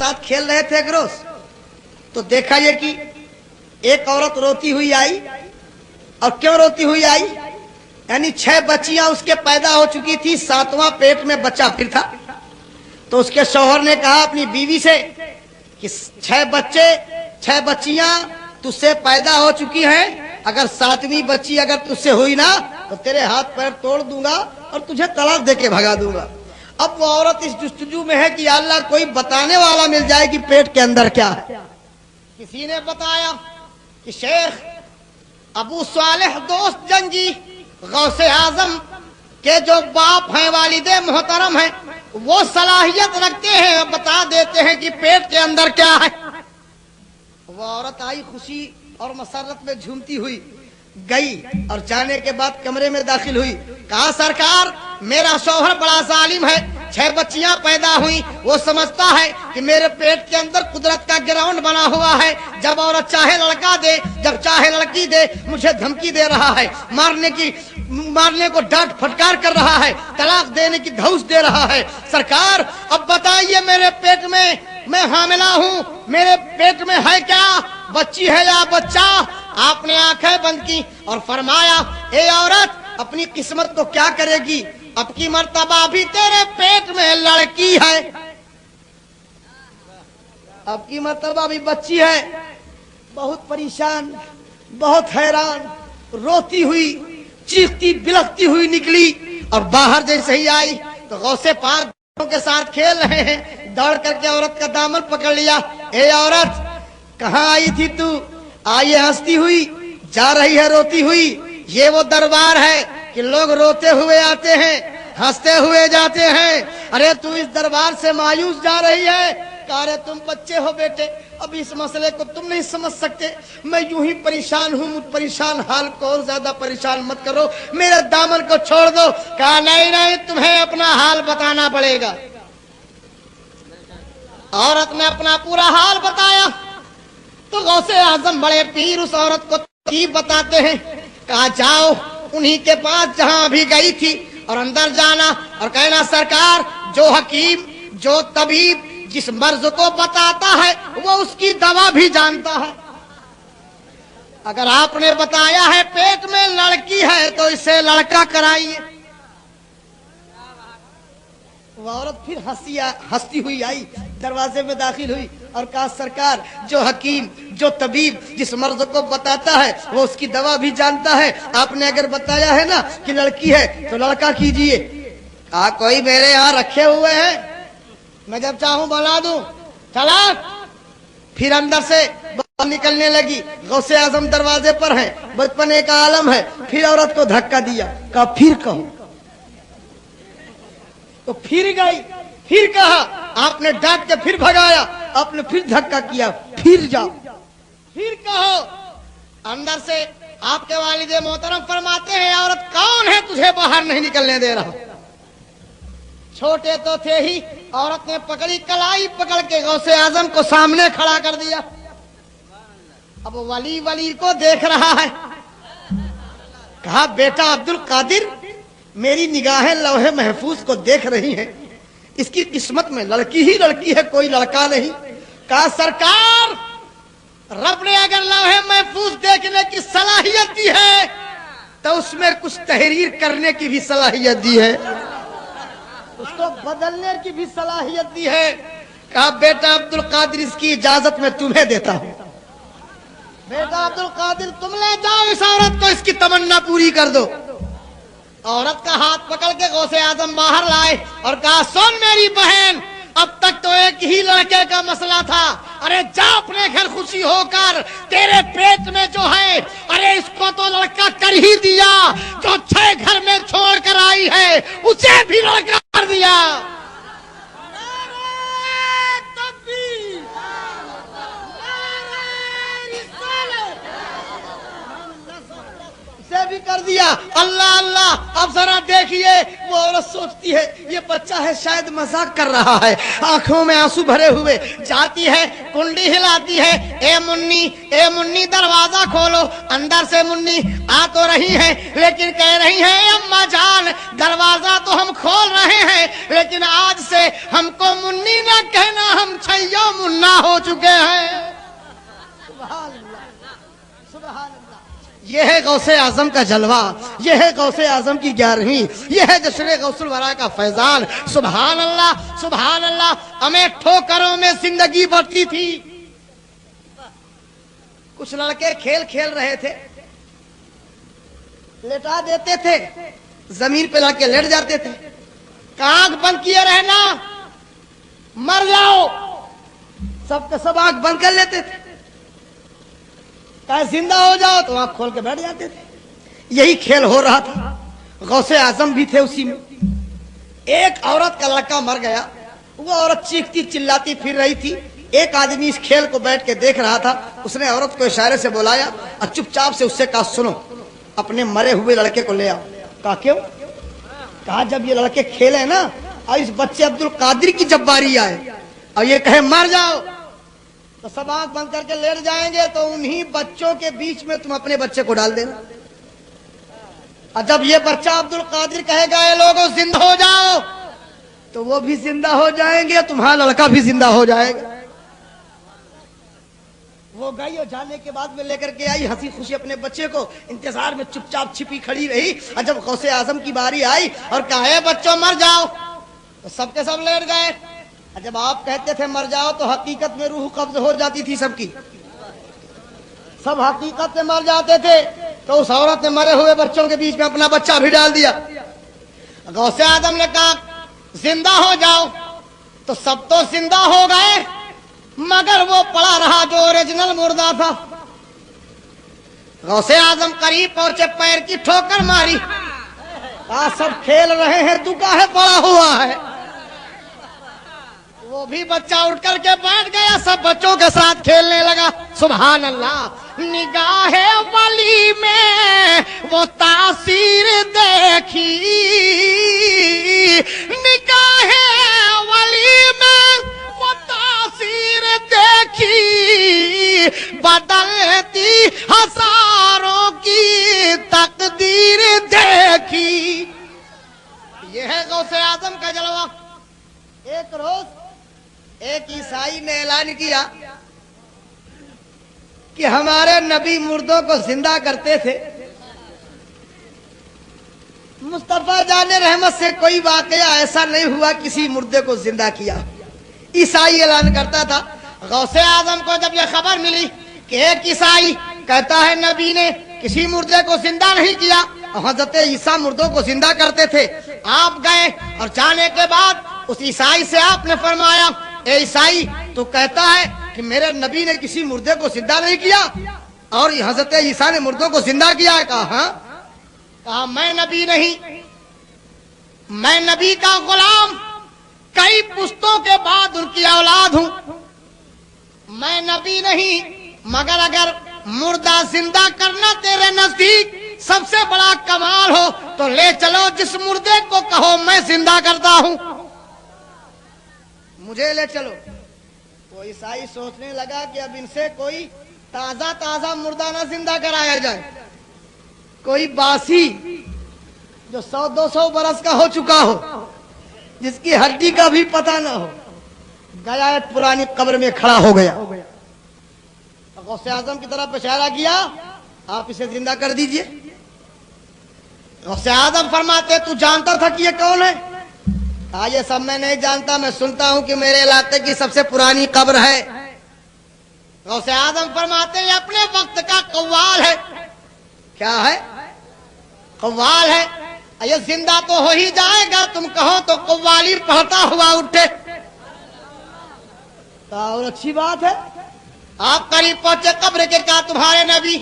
साथ खेल रहे थे एक रोज, तो देखा ये कि एक औरत रोती हुई आई। और क्यों रोती हुई आई? यानी 6 बच्चियां उसके पैदा हो चुकी थी, 7वां पेट में बच्चा फिर था। तो उसके शौहर ने कहा अपनी बीवी से कि 6 बच्चियां तुझसे पैदा हो चुकी हैं, अगर 7वीं बच्ची अगर तुझसे हुई ना तो तेरे हाथ पैर तोड़ दूंगा और तुझे तलाक देके भगा दूंगा। अब वो औरत इस जुस्तजू में है कि अल्लाह कोई बताने वाला मिल जाए कि पेट के अंदर क्या है। किसी ने बताया कि शेख अबू सालेह दोस्त जंगी गौसे आजम के जो बाप हैं, वालिदे मोहतरम हैं, वो सलाहियत रखते हैं, बता देते हैं कि पेट के अंदर क्या है। वो औरत आई खुशी और मसरत में झूमती हुई, गई और जाने के बाद कमरे में दाखिल हुई। कहा सरकार मेरा शौहर बड़ा जालिम है, 6 बच्चियां पैदा हुई, वो समझता है कि मेरे पेट के अंदर कुदरत का ग्राउंड बना हुआ है, जब औरत चाहे लड़का दे, जब चाहे लड़की दे, मुझे धमकी दे रहा है, मारने को डांट फटकार कर रहा है, तलाक देने की धौस दे रहा है। सरकार अब बताइए मेरे पेट में मैं हामिला हूँ, मेरे पेट में है क्या, बच्ची है या बच्चा? आपने आंखें बंद की और फरमाया ए औरत अपनी किस्मत को क्या करेगी, अब की मर्तबा भी तेरे पेट में लड़की है, अब की मर्तबा भी बच्ची है। बहुत परेशान, बहुत हैरान, रोती हुई, चीखती बिलखती हुई निकली और बाहर जैसे ही आई तो गौसे पाक के साथ खेल रहे हैं, दौड़ करके औरत का दामन पकड़ लिया। ए औरत कहाँ आई थी तू? आई हंसती हुई जा रही है रोती हुई। ये वो दरबार है कि लोग रोते हुए आते हैं, हंसते हुए जाते हैं। अरे तू इस दरबार से मायूस जा रही है? कहा रे तुम बच्चे हो बेटे, अब इस मसले को तुम नहीं समझ सकते, मैं यूं ही परेशान हूँ, मुझ परेशान हाल को और ज्यादा परेशान मत करो, मेरे दामन को छोड़ दो। कहा नहीं नहीं तुम्हें अपना हाल बताना पड़ेगा। औरत ने अपना पूरा हाल बताया तो गौसे आजम बड़े पीर उस औरत को तरकीब बताते हैं। कहा जाओ उन्हीं के पास जहां अभी गई थी और अंदर जाना और कहना सरकार जो हकीम जो तबीब जिस मर्ज को बताता है वो उसकी दवा भी जानता है। अगर आपने बताया है पेट में लड़की है तो इसे लड़का कराइए। वो औरत फिर हंसती हुई आई, दरवाजे में दाखिल हुई और कहा सरकार जो हकीम जो तबीब जिस मर्ज को बताता है वो उसकी दवा भी जानता है, आपने अगर बताया है ना कि लड़की है तो लड़का कीजिए। कहा कोई मेरे यहाँ रखे हुए हैं, मैं जब चाहूं बना दूं। चला फिर अंदर से बाहर निकलने लगी। गौसे आजम दरवाजे पर है, बचपने का आलम है। फिर औरत को धक्का दिया, कहा फिर कहो, तो फिर गई, फिर कहा, आपने डांट के फिर भगाया, आपने फिर धक्का किया, फिर जाओ, फिर कहो। अंदर से आपके वालिदे मोहतरम फरमाते हैं औरत कौन है तुझे बाहर नहीं निकलने दे रहा? छोटे तो थे ही, औरत ने पकड़ी कलाई पकड़ के गौसे आजम को सामने खड़ा कर दिया। अब वली को देख रहा है। कहा बेटा अब्दुल कादिर मेरी निगाहें लौहे महफूज को देख रही हैं, इसकी किस्मत में लड़की ही लड़की है, कोई लड़का नहीं। कहा सरकार रब ने अगर लौहे महफूज देखने की सलाहियत दी है तो उसमें कुछ तहरीर करने की भी सलाहियत दी है, उसको बदलने की भी सलाहियत दी है। कहा बेटा अब्दुल कादिर इसकी इजाजत मैं तुम्हें देता हूं, बेटा अब्दुल कादिर तुम ले जाओ इस औरत को, इसकी तमन्ना पूरी कर दो। औरत का हाथ पकड़ के गौसे आजम बाहर लाए और कहा सुन मेरी बहन, अब तक तो एक ही लड़के का मसला था, अरे जा अपने घर खुशी होकर, तेरे पेट में जो है अरे इसको तो लड़का कर ही दिया, जो 6 घर में छोड़ कर आई है उसे भी लड़का कर दिया। भी कर दिया। अल्लाह अल्लाह। अब जरा देखिए वो औरत सोचती है ये बच्चा है शायद मजाक कर रहा है, आंखों में आंसू भरे हुए जाती है, कुंडी हिलाती है, ए मुन्नी दरवाजा खोलो। अंदर से मुन्नी आ तो रही है लेकिन कह रही है अम्मा जान दरवाजा तो हम खोल रहे हैं लेकिन आज से हमको मुन्नी ना कहना, हम छैयो ہو چکے ہیں. سبحان اللہ سبحان اللہ. یہ ہے غوث اعظم کا جلوہ, یہ ہے غوث اعظم کی 11ویں, یہ ہے جشن غوث الورا کا فیضان. سبحان اللہ سبحان اللہ. ہمیں ٹھوکروں میں زندگی بڑھتی تھی. کچھ لڑکے کھیل کھیل رہے تھے, لٹا دیتے تھے, زمین پہ لڑکے لیٹ جاتے تھے. آنکھ بند کیے رہنا, مر جاؤ. سب کے سب آنکھ بند کر لیتے تھے. کہا زندہ ہو جاؤ تو آنکھ کھول کے بیٹھ جاتے تھے. یہی کھیل ہو رہا تھا. غوث اعظم بھی تھے اسی میں. ایک عورت کا لڑکا مر گیا. وہ عورت چیختی چلاتی پھر رہی تھی. ایک آدمی اس کھیل کو بیٹھ کے دیکھ رہا تھا. اس نے عورت کو اشارے سے بلایا اور چپ چاپ سے اس سے کہا سنو, اپنے مرے ہوئے لڑکے کو لے آؤ. کہا کیوں؟ کہا جب یہ لڑکے کھیلے نا اور اس بچے عبد القادر کی جب باری آئے اور یہ کہے مر جاؤ تو سب آنکھ بند کر کے لیٹ جائیں گے, تو انہی بچوں کے بیچ میں تم اپنے بچے کو ڈال دینا. اور جب یہ بچہ عبد القادر کہے گا اے لوگوں زندہ ہو جاؤ, تو وہ بھی زندہ ہو جائیں گے, تمہارا لڑکا بھی زندہ ہو جائے گا. وہ گئی اور جانے کے بعد میں لے کر کے آئی ہنسی خوشی اپنے بچے کو. انتظار میں چپ چاپ چھپی کھڑی رہی. اور جب غوث اعظم کی باری آئی اور کہا اے بچوں مر جاؤ, تو سب کے سب لیٹ گئے. اور جب آپ کہتے تھے مر جاؤ تو حقیقت میں روح قبض ہو جاتی تھی سب کی. سب حقیقت میں مر جاتے تھے. تو اس عورت نے مرے ہوئے بچوں کے بیچ میں اپنا بچہ بھی ڈال دیا. غوث اعظم نے کہا زندہ ہو جاؤ, تو سب تو زندہ ہو گئے مگر وہ پڑا رہا جو اوریجنل مردہ تھا. غوث اعظم قریب پہنچے, پیر کی ٹھوکر ماری. سب کھیل رہے ہیں تو کاہے پڑا ہوا ہے؟ وہ بھی بچہ اٹھ کر کے بیٹھ گیا, سب بچوں کے ساتھ کھیلنے لگا. سبحان اللہ. نگاہ ولی میں وہ تاثیر دیکھی, نگاہ ولی میں وہ تاثیر دیکھی, بدلتی ہزاروں کی تقدیر دیکھی. یہ ہے غوث اعظم کا جلوہ. ایک روز ایک عیسائی نے اعلان کیا کہ ہمارے نبی مردوں کو زندہ کرتے تھے. مصطفیٰ جان رحمت سے کوئی واقعہ ایسا نہیں ہوا کسی مردے کو زندہ کیا. عیسائی اعلان کرتا تھا. غوث اعظم کو جب یہ خبر ملی کہ ایک عیسائی کہتا ہے نبی نے کسی مردے کو زندہ نہیں کیا, حضرت عیسیٰ مردوں کو زندہ کرتے تھے, آپ گئے اور جانے کے بعد اس عیسائی سے آپ نے فرمایا اے عیسائی تو کہتا ہے کہ میرے نبی نے کسی مردے کو زندہ نہیں کیا اور حضرت عیسیٰ نے مردوں کو زندہ کیا ہے؟ کہا ہاں. کہا میں نبی نہیں, میں نبی کا غلام, کئی پشتوں کے بعد ان کی اولاد ہوں. میں نبی نہیں مگر اگر مردہ زندہ کرنا تیرے نزدیک سب سے بڑا کمال ہو تو لے چلو, جس مردے کو کہو میں زندہ کرتا ہوں, مجھے لے چلو. وہ عیسائی سوچنے لگا کہ اب ان سے کوئی تازہ تازہ مردہ نہ زندہ کرایا جائے, کوئی باسی جو 100-200 برس کا ہو چکا ہو, جس کی ہڈی کا بھی پتہ نہ ہو. گیا ایک پرانی قبر میں کھڑا ہو گیا. غوث اعظم کی طرف اشارہ کیا, آپ اسے زندہ کر دیجئے. غوث اعظم فرماتے تو جانتا تھا کہ یہ کون ہے؟ کہا یہ سب میں نہیں جانتا, میں سنتا ہوں کہ میرے علاقے کی سب سے پرانی قبر ہے. غوث اعظم فرماتے ہیں یہ اپنے وقت کا قوال ہے. کیا ہے؟ قوال ہے. یہ زندہ تو ہو ہی جائے گا, تم کہو تو قوالی پڑھتا ہوا اٹھے. اور اچھی بات ہے. آپ قریب پہنچے قبر کے, کہا تمہارے نبی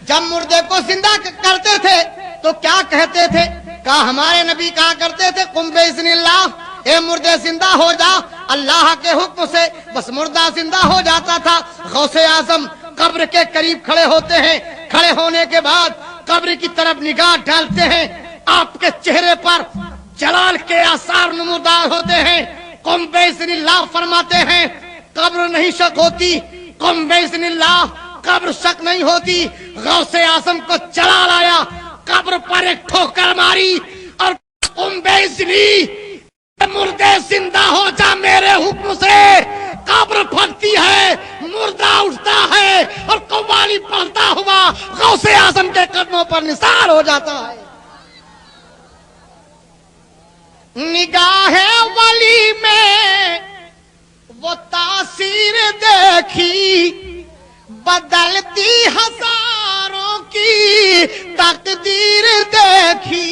جب مردے کو زندہ کرتے تھے تو کیا کہتے تھے؟ کہا ہمارے نبی کہا کرتے تھے قم باذن اللہ, اے مردے زندہ ہو جا اللہ کے حکم سے. بس مردہ زندہ ہو جاتا تھا. غوث اعظم قبر کے قریب کھڑے ہوتے ہیں. کھڑے ہونے کے بعد قبر کی طرف نگاہ ڈالتے ہیں. آپ کے چہرے پر جلال کے آثار نمودار ہوتے ہیں. قم باذن اللہ فرماتے ہیں, قبر نہیں شک ہوتی. قم باذن اللہ, قبر شک نہیں ہوتی. غوث اعظم کو جلال آیا, قبر پر ایک ٹھوکر ماری اور قم باذنی, مردے زندہ ہو جا میرے حکم سے. قبر پھٹتی ہے, मुर्दा उठता है और कव्वाली पढ़ता हुआ गौसे आजम के कदमों पर निसार हो जाता है। निगाहे वली में वो तासीर देखी, बदलती हजारों की तकदीर देखी।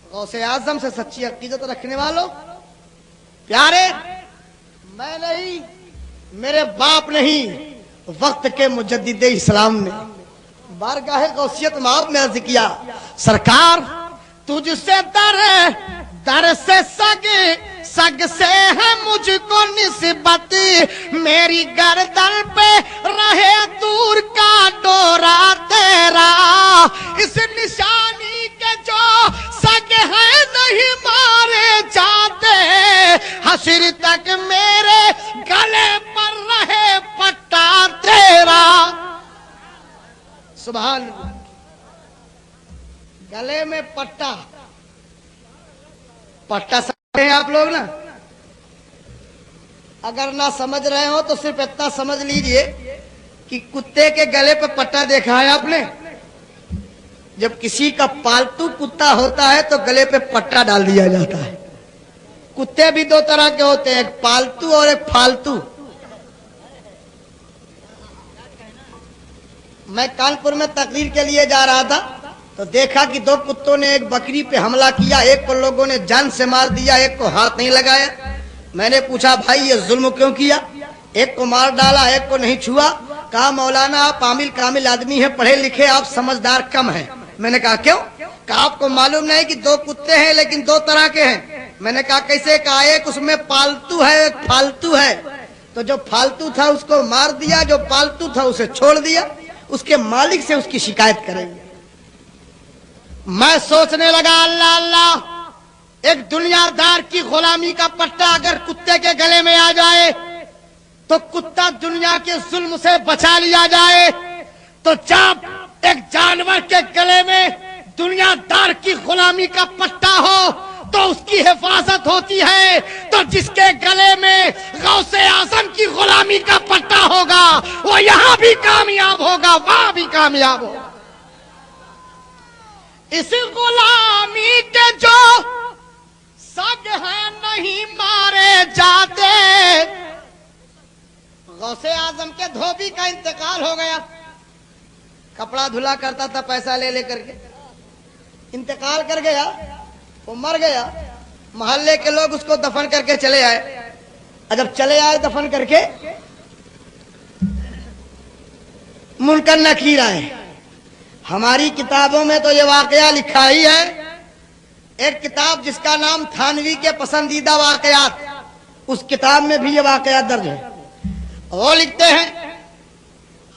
गौसे आजम से सच्ची अकीदत रखने वालों प्यारे, मैं नहीं, मेरे बाप नहीं, वक्त के मुजद्दिदे इस्लाम ने बारगाह गौसियत माब में अर्ज किया, सरकार तुझसे दर दर से सग सग से है मुझको निस्बत, मेरी गर्दन पे रहे दूर का डोरा तेरा, इस निशानी के जो सग है नहीं मारे जाते, हश्र तक मेरे गले पर रहे पट्टा तेरा। सुभान अल्लाह। गले में पट्टा, पट्टा समझ रहे हैं आप लोग ना? अगर ना समझ रहे हो तो सिर्फ इतना समझ लीजिए कि कुत्ते के गले पे पट्टा देखा है आपने? जब किसी का पालतू कुत्ता होता है तो गले पे पट्टा डाल दिया जाता है। कुत्ते भी दो तरह के होते हैं, एक पालतू और एक फालतू। मैं कानपुर में तकरीर के लिए जा रहा था तो देखा कि दो कुत्तों ने एक बकरी पे हमला किया, एक को लोगों ने जान से मार दिया, एक को हाथ नहीं लगाया। मैंने पूछा भाई ये जुल्म क्यों किया? एक को मार डाला, एक को नहीं छुआ। कहा मौलाना आप आमिल कामिल आदमी हैं, पढ़े लिखे, आप समझदार कम हैं। मैंने कहा क्यों? कहा आपको मालूम नहीं कि दो कुत्ते हैं लेकिन दो तरह के हैं। मैंने कहा कैसे? कहा एक उसमें पालतू है, एक फालतू है। तो जो फालतू था उसको मार दिया, जो पालतू था उसे छोड़ दिया, उसके मालिक से उसकी शिकायत करेंगे। मैं सोचने लगा अल्लाह अल्लाह, एक दुनियादार की गुलामी का पट्टा अगर कुत्ते के गले में आ जाए तो कुत्ता दुनिया के जुल्म से बचा लिया जाए, तो जब एक जानवर के गले में दुनियादार की गुलामी का पट्टा हो तो उसकी हिफाजत होती है। तो जिसके गले में गौसे आजम की गुलामी का पट्टा होगा वो यहां भी कामयाब होगा, वहां भी कामयाब होगा। इस गुलामी के जो सग हैं नहीं मारे जाते। गौसे आजम के धोबी का इंतकाल हो गया, कपड़ा धुला करता था पैसा ले लेकर के, इंतकाल कर गया, वो मर गया। मोहल्ले के लोग उसको दफन करके चले आए। जब चले आए दफन करके, मुनकर नकीर आए। हमारी किताबों में तो ये वाकया लिखा ही है। एक किताब जिसका नाम थानवी के पसंदीदा वाकयात, उस किताब में भी ये वाकया दर्ज है। वो लिखते हैं,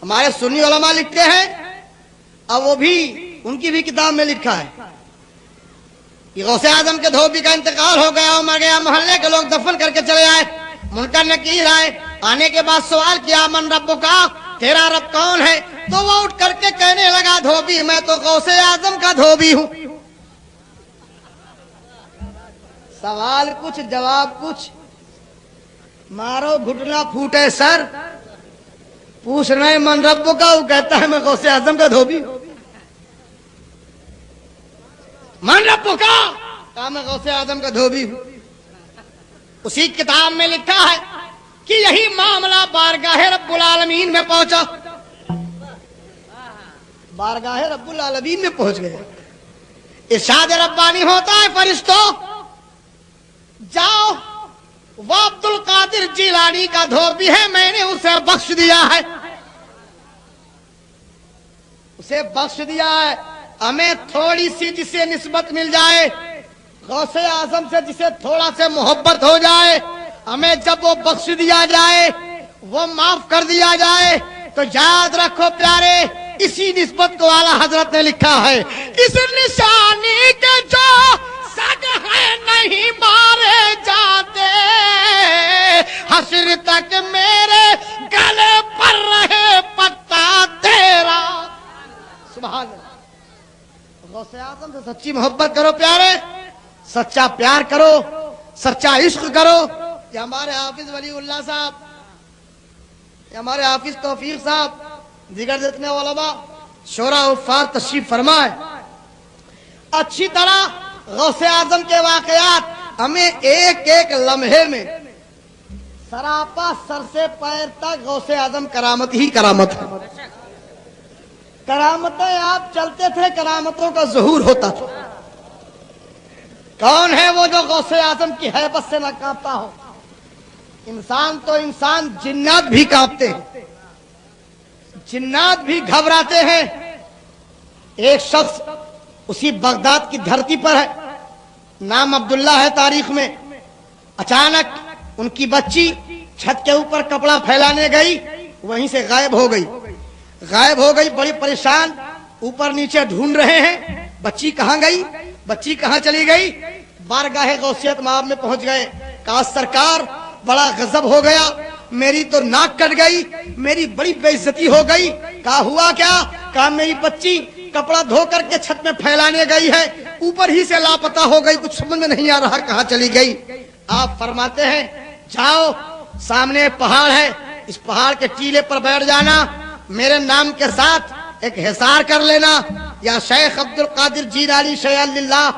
हमारे सुन्नी उलमा लिखते हैं, और वो भी उनकी भी किताब में लिखा है कि गौसे आजम के धोबी का इंतकाल हो गया और मर गया। मोहल्ले के लोग दफन करके चले आए। मुनकर नकीर आए, आने के बाद सवाल किया मन रब्बो का, तेरा रब कौन है? तो वो उठ करके कहने लगा धोबी मैं तो गौसे आजम का धोबी हूं। सवाल कुछ जवाब कुछ, मारो घुटना फूटे सर। पूछ रहे मन रब्बो का, वो कहता है मैं गौसे आजम का धोबी हूं। मन रब्बो का, कहा मैं गौसे आजम का धोबी हूं। उसी किताब में लिखा है कि यही मामला बारगाहे रब्बुल आलमीन में पहुंचा। बारगाहे रब्बुल आलमीन में पहुंच गए। इरशाद रब्बानी होता है फरिश्तों जाओ, वो अब्दुल कादिर जिलानी का धोबी है, मैंने उसे बख्श दिया है, उसे बख्श दिया है। हमें थोड़ी सी जिसे निस्बत मिल जाए गौसे आजम से, जिसे थोड़ा से मोहब्बत हो जाए, हमें जब वो बख्श दिया जाए, वो माफ कर दिया जाए, तो याद रखो प्यारे, इसी निस्बत को आला हजरत ने लिखा है, इस निशानी के जो सग है नहीं मारे जाते, हश्र तक मेरे गले पर रहे पत्ता तेरा। सुभान अल्लाह। गौसे आजम से सच्ची मोहब्बत करो प्यारे, सच्चा प्यार करो, सच्चा इश्क करो। ये हमारे हाफिज वलीउल्लाह साहब हमारे हाफिज तौफीक साहब जिगर जितने उलमा शोरा उफ़ार तशरीफ फरमाए, अच्छी तरह गौसे आजम के वाकयात हमें एक एक लम्हे में सरापा सर से पैर तक गौसे आजम करामत ही करामत है। करामतें आप चलते थे, करामतों का ज़हूर होता था। कौन है वो जो गौसे आजम की हैबत से न कांपता हो? इंसान तो इंसान, जिन्नात भी कांपते हैं, जिन्नात भी घबराते हैं। एक शख्स उसी बगदाद की धरती पर है, नाम अब्दुल्ला है तारीख में। अचानक उनकी बच्ची छत के ऊपर कपड़ा फैलाने गई, वहीं से गायब हो गई। बड़ी परेशान, ऊपर नीचे ढूंढ रहे हैं, बच्ची कहाँ गई, बच्ची कहाँ चली गई। बारगाहे गौसियत माब में पहुंच गए। कहा सरकार बड़ा गजब हो गया, मेरी तो नाक कट गई, मेरी बड़ी बेइज्जती हो गई। कहा हुआ क्या? कहा मेरी बच्ची कपड़ा धो करके छत में फैलाने गई है, ऊपर ही से लापता हो गई, कुछ समझ में नहीं आ रहा कहाँ चली गई। आप फरमाते हैं जाओ सामने पहाड़ है, इस पहाड़ के टीले पर बैठ जाना, मेरे नाम के साथ एक हिसार कर लेना, या शेख अब्दुल कादिर जीलानी शय्यल्लाह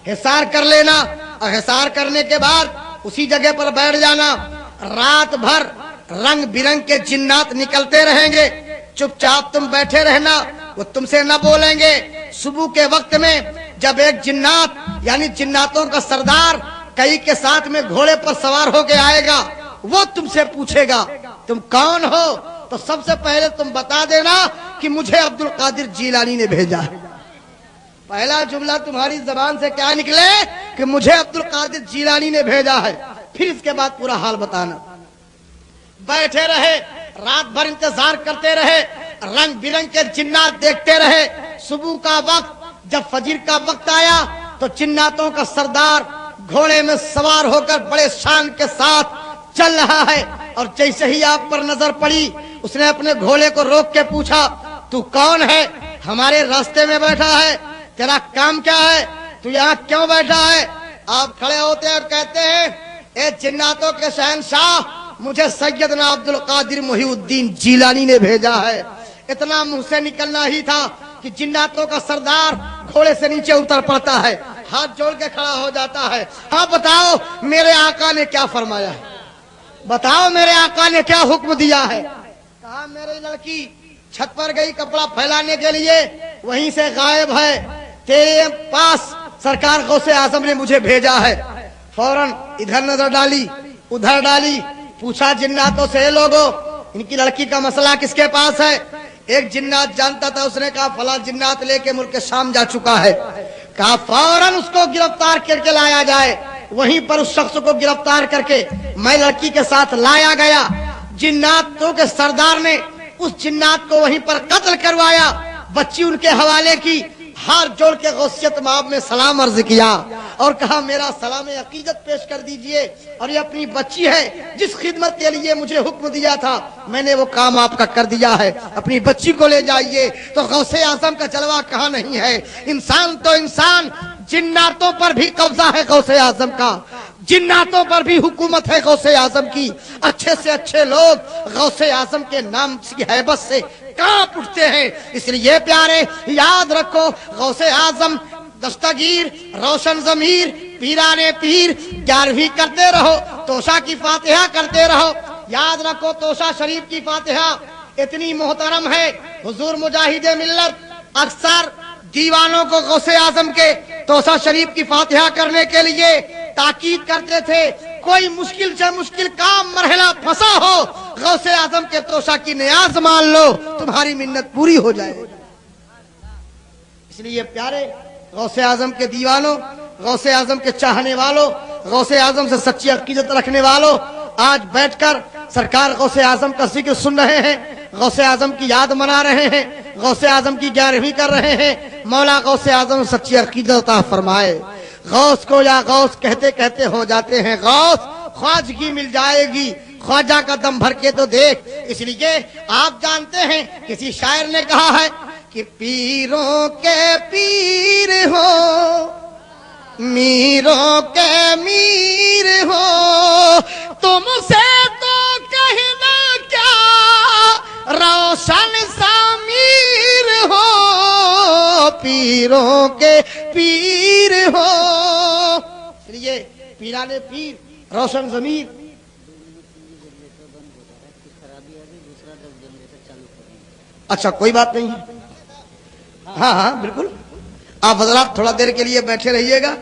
हिसार कर लेना, और हिसार करने के बाद उसी जगह पर बैठ जाना। रात भर रंग बिरंग के जिन्नात निकलते रहेंगे, चुपचाप तुम बैठे रहना, वो तुमसे न बोलेंगे। सुबह के वक्त में जब एक जिन्नात यानी जिन्नातों का सरदार कई के साथ में घोड़े पर सवार होके आएगा, वो तुमसे पूछेगा तुम कौन हो, तो सबसे पहले तुम बता देना कि मुझे अब्दुल कादिर जीलानी ने भेजा है। पहला जुमला तुम्हारी जबान से क्या निकले कि मुझे अब्दुल कादिर जीलानी ने भेजा है, फिर इसके बाद पूरा हाल बताना। बैठे रहे, रात भर इंतजार करते रहे, रंग बिरंग के जिन्नात देखते रहे। सुबह का वक्त जब फजर का वक्त आया तो जिन्नातों का सरदार घोड़े में सवार होकर बड़े शान के साथ चल रहा है, और जैसे ही आप पर नजर पड़ी उसने अपने घोड़े को रोक के पूछा तू कौन है, हमारे रास्ते में बैठा है, तेरा काम क्या है, तू यहाँ क्यों बैठा है। आप खड़े होते हैं और कहते हैं ए जिन्नातों के शहंशाह, मुझे सैयदना अब्दुल कादिर मुहीउद्दीन जीलानी ने भेजा है। इतना मुंह से निकलना ही था कि जिन्नातों का सरदार घोड़े से नीचे उतर पड़ता है, हाथ जोड़ के खड़ा हो जाता है। हाँ बताओ मेरे आका ने क्या फरमाया है, बताओ मेरे आका ने क्या हुक्म दिया है। कहा मेरी लड़की छत पर गई कपड़ा फैलाने के लिए, वहीं से गायब है, तेरे पास सरकार गौसे आजम ने मुझे भेजा है। फौरन इधर नजर डाली, उधर डाली, पूछा जिन्नातों से लोगों इनकी लड़की का मसला किसके पास है। एक जिन्नात जानता था, उसने कहा फला जिन्नात लेके मुल्क शाम जा चुका है। कहा फौरन उसको गिरफ्तार करके लाया जाए। वहीं पर उस शख्स को गिरफ्तार करके मैं लड़की के साथ लाया गया। जिन्नातों के सरदार ने उस जिन्नात को वहीं पर कत्ल करवाया, बच्ची उनके हवाले की, हाथ जोड़ के गौसियत माब में सलाम अर्ज किया और कहा मेरा सलाम अकीदत पेश कर दीजिए, और ये अपनी बच्ची है जिस खिदमत के लिए मुझे हुक्म दिया था, मैंने वो काम आपका कर दिया है, अपनी बच्ची को ले जाइए। तो गौसे आजम का जलवा कहाँ नहीं है। इंसान तो इंसान, जिन्नातों पर भी कब्जा है गौसे आजम का, जिन्नातों पर भी हुकूमत है गौसे आजम की। अच्छे से अच्छे लोग गौसे आजम के नाम की हैबत से कांप उठते हैं। इसलिए प्यारे याद रखो, गौसे आजम दस्तगीर, रोशन जमीर, पीराने पीर 11वीं करते रहो, तोशा की फातिहा करते रहो। याद रखो तोशा शरीफ की फातिहा इतनी मोहतरम है, हुजूर मुजाहिदे मिल्लत अक्सर दीवानों को गौसे आजम के तोशा शरीफ की फातिहा करने के लिए ताकीद करते थे। कोई मुश्किल से मुश्किल काम मरहला फंसा हो, गौसे आजम के तोशा की नियाज मान लो, तुम्हारी मिन्नत पूरी हो जाएगी। इसलिए प्यारे गौसे आजम के दीवानों, गौसे आजम के चाहने वालों, गौसे आजम से सच्ची अकीदत रखने वालों, आज बैठकर सरकार गौसे आजम का जिक्र सुन रहे हैं, गौसे आजम की याद मना रहे हैं, गौसे आजम की 11वीं कर रहे हैं। मौला गौसे आजम सच्ची अकीदत अता फरमाए। गौस को या गौस कहते कहते हो जाते हैं गौस, ख्वाजगी मिल जाएगी, ख्वाजा का दम भर के तो देख। इसलिए आप जानते हैं किसी शायर ने कहा है कि पीरों के पीर हो, मीरों के मीर हो, तुमसे तो कहना क्या پیروں کے پیر ہو. یہ پیرانے پیر روشن ضمیر. اچھا کوئی بات نہیں. ہاں ہاں بالکل. آپ حضرات تھوڑا دیر کے لیے بیٹھے رہیے گا,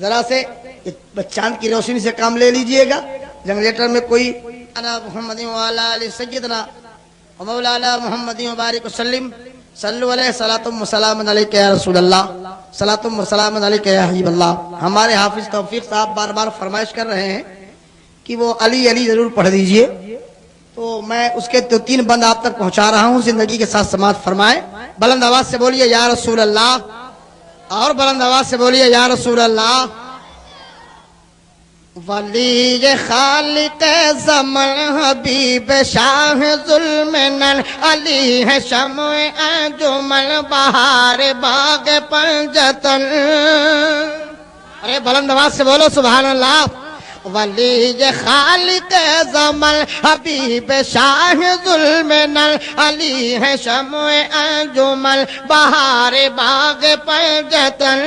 ذرا سے چاند کی روشنی سے کام لے لیجئے گا. جنریٹر میں کوئی انا محمد وعلی آل سیدنا مولانا محمد مبارک وسلم صلو علیہ صلاۃ و سلام علیک یا رسول اللہ, صلاۃ و سلام علیک یا حبیب اللہ. ہمارے حافظ توفیق صاحب بار بار فرمائش کر رہے ہیں کہ وہ علی علی ضرور پڑھ دیجئے, تو میں اس کے 2-3 بند آپ تک پہنچا رہا ہوں. زندگی کے ساتھ سماعت فرمائیں. بلند آواز سے بولیے یا رسول اللہ, اور بلند آواز سے بولیے یا رسول اللہ. ولی خالق زمن حبیب شاہ ظلمنن علی ہے شمع انجمن بہار باغ پنجتن. ارے بلند آواز سے بولو سبحان اللہ. ولی خالق زمن حبیب شاہ ظلمنن علی ہے شمع انجمن بہار باغ پنجتن.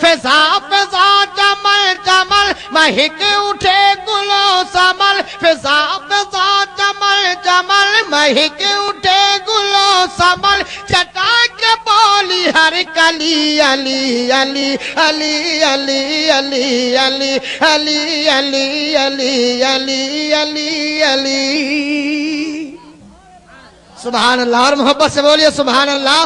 فضا فضا جمل جمل مہک اٹھے گلو سمل. فضا فضا جمل جمل مہک اٹھے گلو سمل. چٹا کے بولی ہر کلی علی علی علی علی علی علی علی علی علی علی علی علی. سبحان اللہ. اور محبت سے بولیے سبحان اللہ.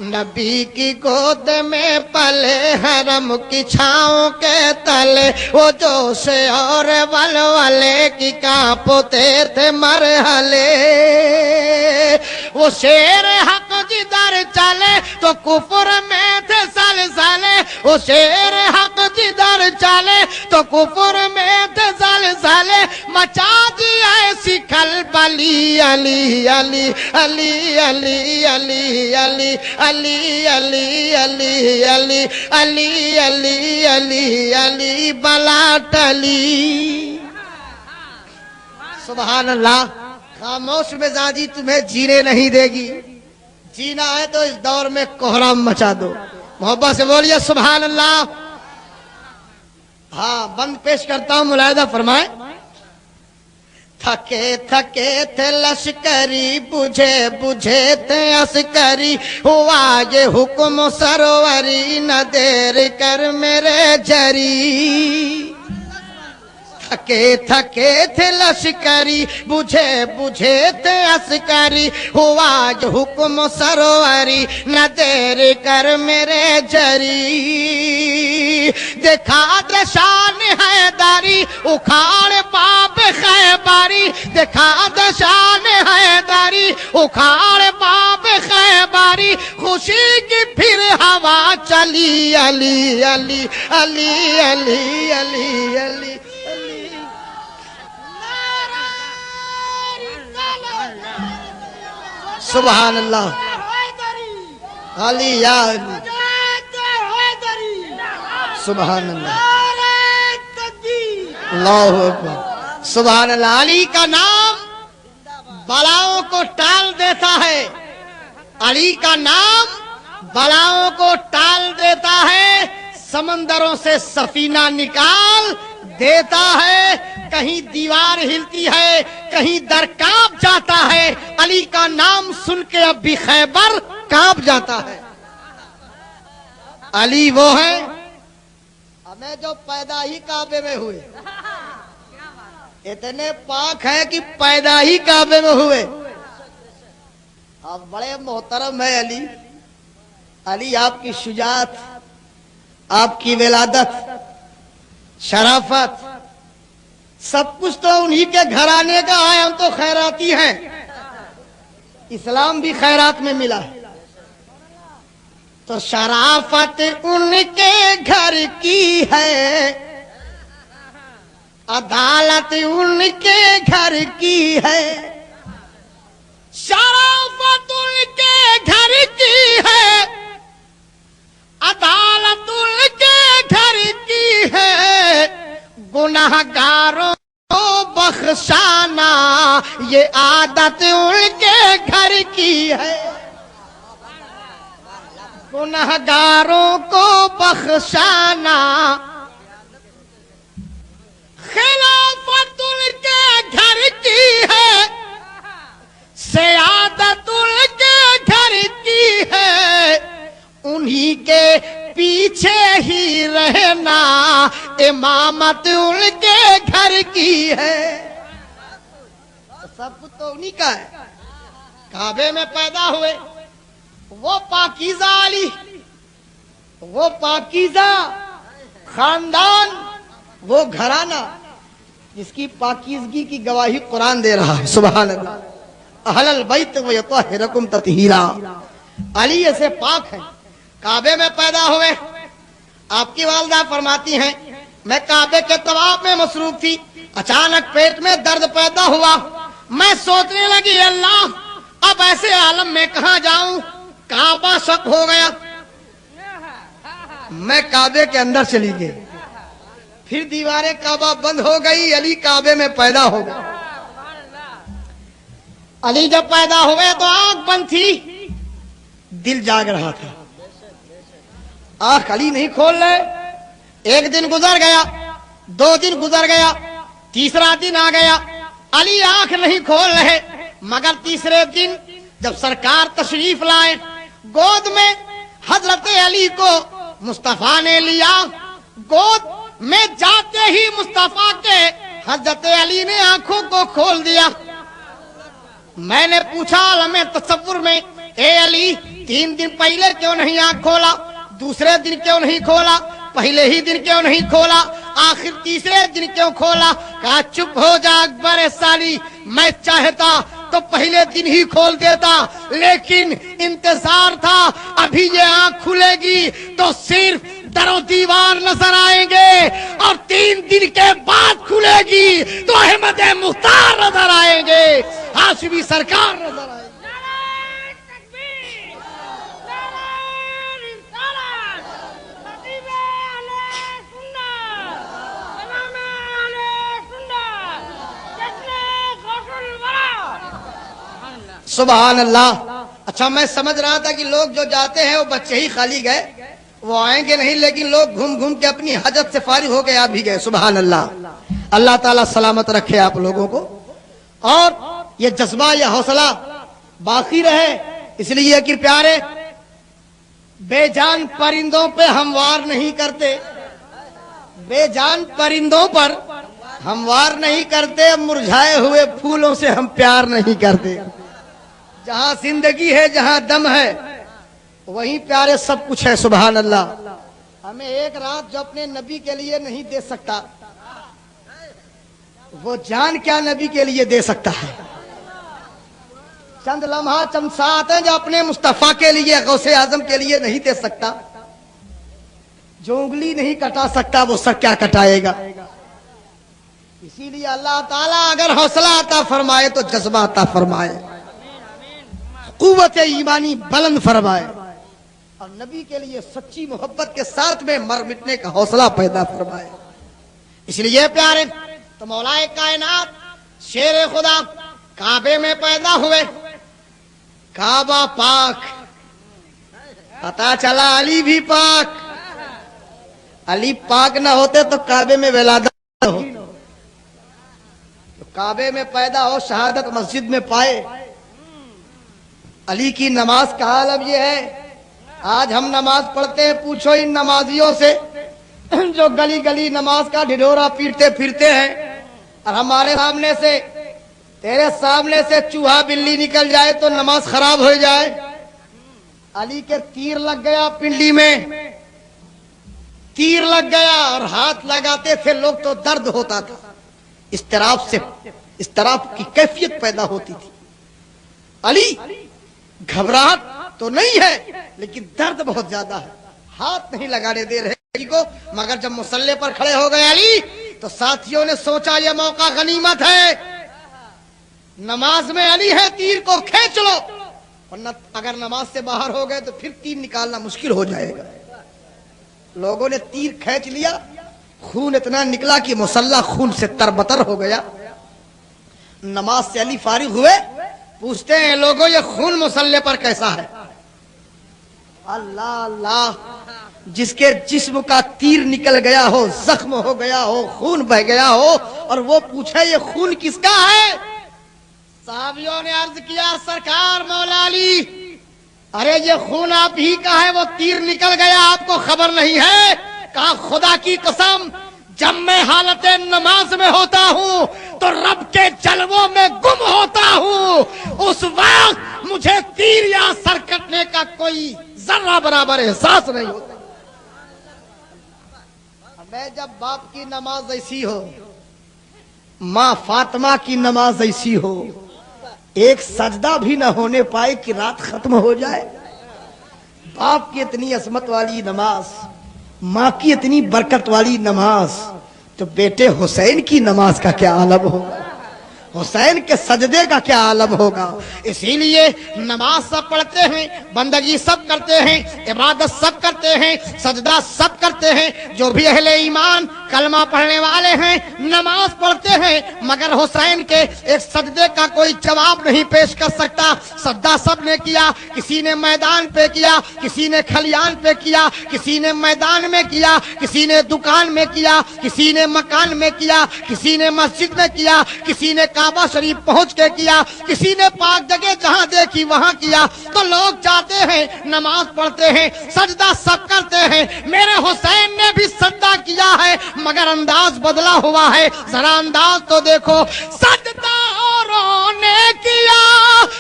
نبی کی گود میں پلے حرم کی چھاؤں کے تلے وہ جوش اور ولولے کی کانپتے تھے مرحلے. وہ شیر حق جدھر چلے تو کفر میں تھے زلزلے. وہ شیر حق جدھر چلے تو کفر میں تھے زلزلے. مچا دیا ایسی کھلبلی علی علی علی علی علی علی علی علی علی علی علی علی علی علی بلا ٹلی. سبحان اللہ. خاموش مزاجی تمہیں جینے نہیں دے گی. جینا ہے تو اس دور میں کوہرام مچا دو. محبت سے بولیے سبحان اللہ. ہاں بند پیش کرتا ہوں, ملاحظہ فرمائیں. تھکے تھکے تھے لشکری بجھے بجھے تھے عسکری. ہوا یہ حکم سروری نہ دیر کر میرے جری. تھکے تھکے تھے لشکری بجھے بجھے تھے عسکری. ہوا یہ حکم سروری نہ دیر کر میرے جری. دیکھا دشان حیداری اکھاڑ باب خیباری. دیکھا دشان حیداری اکھاڑ باب خیباری. خوشی کی پھر ہوا چلی علی علی علی علی علی علی. سبحان اللہ. علی یا علی. سبحان اللہ. اللہ اکبر. سبحان اللہ. علی کا نام بلاؤں کو ٹال دیتا ہے. علی کا نام بلاؤں کو ٹال دیتا ہے. سمندروں سے سفینہ نکال دیتا ہے. کہیں دیوار ہلتی ہے, کہیں در کانپ جاتا ہے. علی کا نام سن کے اب بھی خیبر کانپ جاتا ہے. علی وہ ہے ہمیں جو پیدا ہی کعبے میں ہوئے. اتنے پاک ہیں کہ پیدا ہی کعبے میں ہوئے. اب بڑے محترم ہے علی. علی آپ کی شجاعت, آپ کی ولادت, شرافت, سب کچھ تو انہی کے گھرانے کا ہے. ہم تو خیراتی ہیں. اسلام بھی خیرات میں ملا ہے. تو شرافت ان کے گھر کی ہے, عدالت ان کے گھر کی ہے. شرافت ان کے گھر کی ہے, عدالت ان کے گھر کی ہے. گناہگاروں کو بخشانا یہ عادت ان کے گھر کی ہے. गुनहगारों को बख्शाना, खिलाफत उनके घर की है, सियादत उनके घर की है, उन्हीं के पीछे ही रहना, इमामत उनके घर की है। सब कुछ तो उन्हीं का है। काबे में पैदा हुए वो पाकीज़ा अली, वो पाकीज़ा खानदान, वो घराना जिसकी पाकीज़गी की गवाही कुरान दे रहा है। सुभान अल्लाह। अहलल बैत व यतहिरकुम तत्हीरा। अली ऐसे पाक हैं, काबे में पैदा हुए। आपकी वालिदा फरमाती हैं, मैं काबे के तवाफ में मसरूफ थी, अचानक पेट में दर्द पैदा हुआ। मैं सोचने लगी, अल्लाह अब ऐसे आलम में कहां जाऊं, काबा शक हो गया। मैं काबे के अंदर चली गई, फिर दीवारें काबा बंद हो गई, अली काबे में पैदा हो गया। अली जब पैदा हुए तो आंख बंद थी, दिल जाग रहा था। आंख अली नहीं खोल रहे। एक दिन गुजर गया, 2 दिन गुजर गया, तीसरा दिन आ गया, अली आंख नहीं खोल रहे। मगर तीसरे दिन जब सरकार तशरीफ लाए, गोद में हजरत अली को मुस्तफा ने लिया। गोद में जाते ही मुस्तफा के हजरत अली ने आंखों को खोल दिया। मैंने पूछा आलम तसव्वुर में, ए अली 3 दिन पहले क्यों नहीं आंख खोला, दूसरे दिन क्यों नहीं खोला, पहले ही दिन क्यों नहीं खोला, आखिर तीसरे दिन क्यों खोला? कहा चुप हो जा अकबर साली, मैं चाहता तो पहले दिन ही खोल देता, लेकिन इंतजार था अभी ये आंख खुलेगी तो सिर्फ दरो दीवार नजर आएंगे, और 3 दिन के बाद खुलेगी तो अहमद मुख्तार नजर आएंगे, हाशिमी सरकार नजर आएंगे। सुभान अल्लाह। अच्छा, मैं समझ रहा था कि लोग जो जाते हैं वो बच्चे ही खाली गए, वो आएंगे नहीं, लेकिन लोग घूम घूम के अपनी हजत से फारिग हो गए, आ भी गए। सुभान अल्लाह। अल्लाह ताला सलामत रखे आप लोगों को, और ये जज्बा, ये हौसला बाकी रहे। इसलिए कि प्यारे, बेजान परिंदों पे हम वार नहीं करते, बेजान परिंदों पर हम वार नहीं करते, मुरझाए हुए फूलों से हम प्यार नहीं करते। जहां जिंदगी है, जहां दम है, वहीं प्यारे सब कुछ है। सुभान अल्लाह। हमें एक रात जो अपने नबी के लिए नहीं दे सकता, वो जान क्या नबी के लिए दे सकता है। चंद लम्हा, चंद साथ हैं जो अपने मुस्तफा के लिए, गौसे आजम के लिए नहीं दे सकता। जो उंगली नहीं कटा सकता वो सर क्या कटाएगा। इसीलिए अल्लाह ताला अगर हौसला अता फरमाए तो जज्बा अता फरमाए, कुव्वत ईमानी बुलंद फरमाए, और नबी के लिए सच्ची मोहब्बत के साथ में मर मिटने का हौसला पैदा फरमाए। इसलिए प्यारे, तो मौलाए कायनात शेर खुदा काबे में पैदा हुए। काबा पाक, पता चला अली भी पाक। अली पाक ना होते तो काबे में विलादत हो, तो काबे में पैदा हो, शहादत मस्जिद में पाए। अली की नमाज का हाल अब ये है, आज हम नमाज पढ़ते हैं, पूछो इन नमाजियों से जो गली गली नमाज का ढिढोरा पीटते फिरते हैं, और हमारे सामने से, तेरे सामने से चूहा बिल्ली निकल जाए तो नमाज खराब हो जाए। अली के तीर लग गया पिंडी में, तीर लग गया, और हाथ लगाते थे लोग तो दर्द होता था। इस तरह की कैफियत पैदा होती थी। अली घबराहट तो नहीं है, लेकिन दर्द बहुत ज्यादा है, हाथ नहीं लगाने दे रहे को। मगर जब मुसल्ले पर खड़े हो गए अली, तो साथियों ने सोचा ये मौका गनीमत है, नमाज में अली है, तीर को खींच लो, वरना अगर नमाज से बाहर हो गए तो फिर तीर निकालना मुश्किल हो जाएगा। लोगों ने तीर खींच लिया, खून इतना निकला कि मुसल्ला खून से तरबतर हो गया। नमाज से अली फारिग हुए, पूछते हैं लोगों ये खून मुसल्ले पर कैसा है? اللہ اللہ، جس کے جسم کا تیر نکل گیا ہو، زخم ہو گیا ہو، خون بہ گیا ہو، اور وہ پوچھے یہ خون کس کا ہے؟ صحابیوں نے عرض کیا سرکار مولا علی، ارے یہ خون آپ ہی کا ہے، وہ تیر نکل گیا، آپ کو خبر نہیں ہے؟ کہا خدا کی قسم، جب میں حالت نماز میں ہوتا ہوں تو رب کے جلووں میں گم ہوتا ہوں، اس وقت مجھے تیر یا سر کٹنے کا کوئی ذرہ برابر احساس نہیں ہوتا۔ میں جب باپ کی نماز ایسی ہو، ماں فاطمہ کی نماز ایسی ہو، ایک سجدہ بھی نہ ہونے پائے کہ رات ختم ہو جائے، باپ کی اتنی عظمت والی نماز، ماں کی اتنی برکت والی نماز، تو بیٹے حسین کی نماز کا کیا عالم ہوگا، حسین کے سجدے کا کیا عالم ہوگا۔ اسی لیے نماز سب پڑھتے ہیں، بندگی سب کرتے ہیں، عبادت سب کرتے ہیں، سجدہ سب کرتے ہیں، جو بھی اہل ایمان کلمہ پڑھنے والے ہیں نماز پڑھتے ہیں، مگر حسین کے ایک سجدے کا کوئی جواب نہیں پیش کر سکتا۔ سجدہ سب نے کیا، کسی نے میدان پہ کیا، کسی نے کھلیان پہ کیا، کسی نے میدان میں کیا، کسی نے دکان میں کیا، کسی نے مکان میں کیا، کسی نے مسجد میں کیا، کسی نے کعبہ شریف پہنچ کے کیا، کسی نے پاک جگہ جہاں دیکھی وہاں کیا۔ تو لوگ جاتے ہیں نماز پڑھتے ہیں، سجدہ سب کرتے ہیں، میرے حسین نے بھی سجدہ کیا ہے مگر انداز بدلا ہوا ہے، ذرا انداز تو دیکھو۔ سجدہ اوروں نے کیا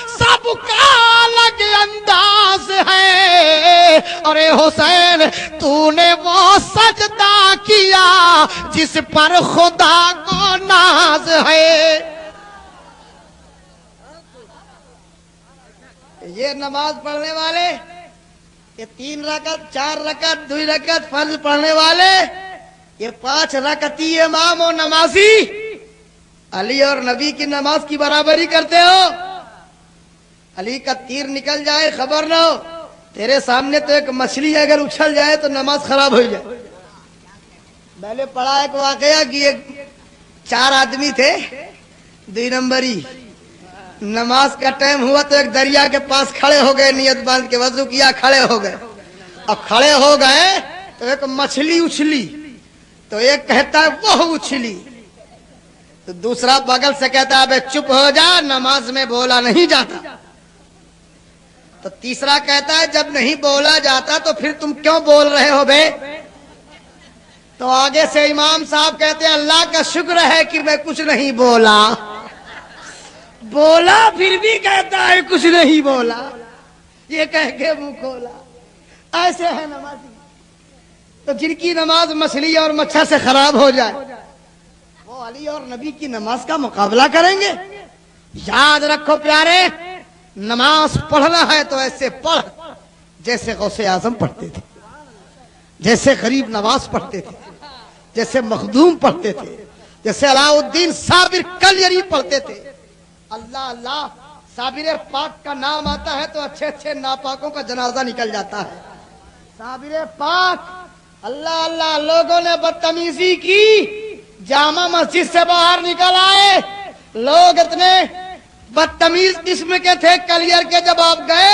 سب کا الگ انداز ہے، ارے حسین تو نے وہ سجدہ کیا جس پر خدا کو ناز ہے۔ یہ نماز پڑھنے والے، یہ 3 رکعت 4 رکعت 2 رکعت فرض پڑھنے والے، یہ 5 رکعتی امام و نمازی علی اور نبی کی نماز کی برابری کرتے ہو؟ علی کا تیر نکل جائے خبر نہ ہو، تیرے سامنے تو ایک مچھلی اگر اچھل جائے تو نماز خراب ہو جائے۔ میں نے پڑھا ایک واقعہ کہ 4 آدمی تھے، 2 نمبری، نماز کا ٹائم ہوا تو ایک دریا کے پاس کھڑے ہو گئے، نیت باندھ کے وضو کیا، کھڑے ہو گئے۔ اب کھڑے ہو گئے تو ایک مچھلی اچھلی، تو ایک کہتا ہے وہ اچھلی، تو دوسرا بغل سے کہتا ہے ابے چپ ہو جا، نماز میں بولا نہیں جاتا۔ تو تیسرا کہتا ہے جب نہیں بولا جاتا تو پھر تم کیوں بول رہے ہو بے؟ تو آگے سے امام صاحب کہتے ہیں اللہ کا شکر ہے کہ میں کچھ نہیں بولا، بولا پھر بھی کہتا ہے کچھ نہیں بولا، یہ کہہ کے منہ کھولا۔ ایسے ہے نمازی، تو جن کی نماز مچھلی اور مچھر سے خراب ہو جائے وہ علی اور نبی کی نماز کا مقابلہ کریں گے؟ یاد رکھو پیارے، نماز پڑھنا ہے تو ایسے پڑھ جیسے غوث اعظم پڑھتے تھے، جیسے غریب نواز پڑھتے تھے، جیسے مخدوم پڑھتے تھے، جیسے علاء الدین صابر کلیری پڑھتے تھے۔ اللہ اللہ، صابر پاک کا نام آتا ہے تو اچھے اچھے ناپاکوں کا جنازہ نکل جاتا ہے۔ صابر پاک، اللہ اللہ، لوگوں نے بدتمیزی کی، جامع مسجد سے باہر نکل آئے، لوگ اتنے بدتمیز قسم کے تھے کلیئر کے، جب آپ گئے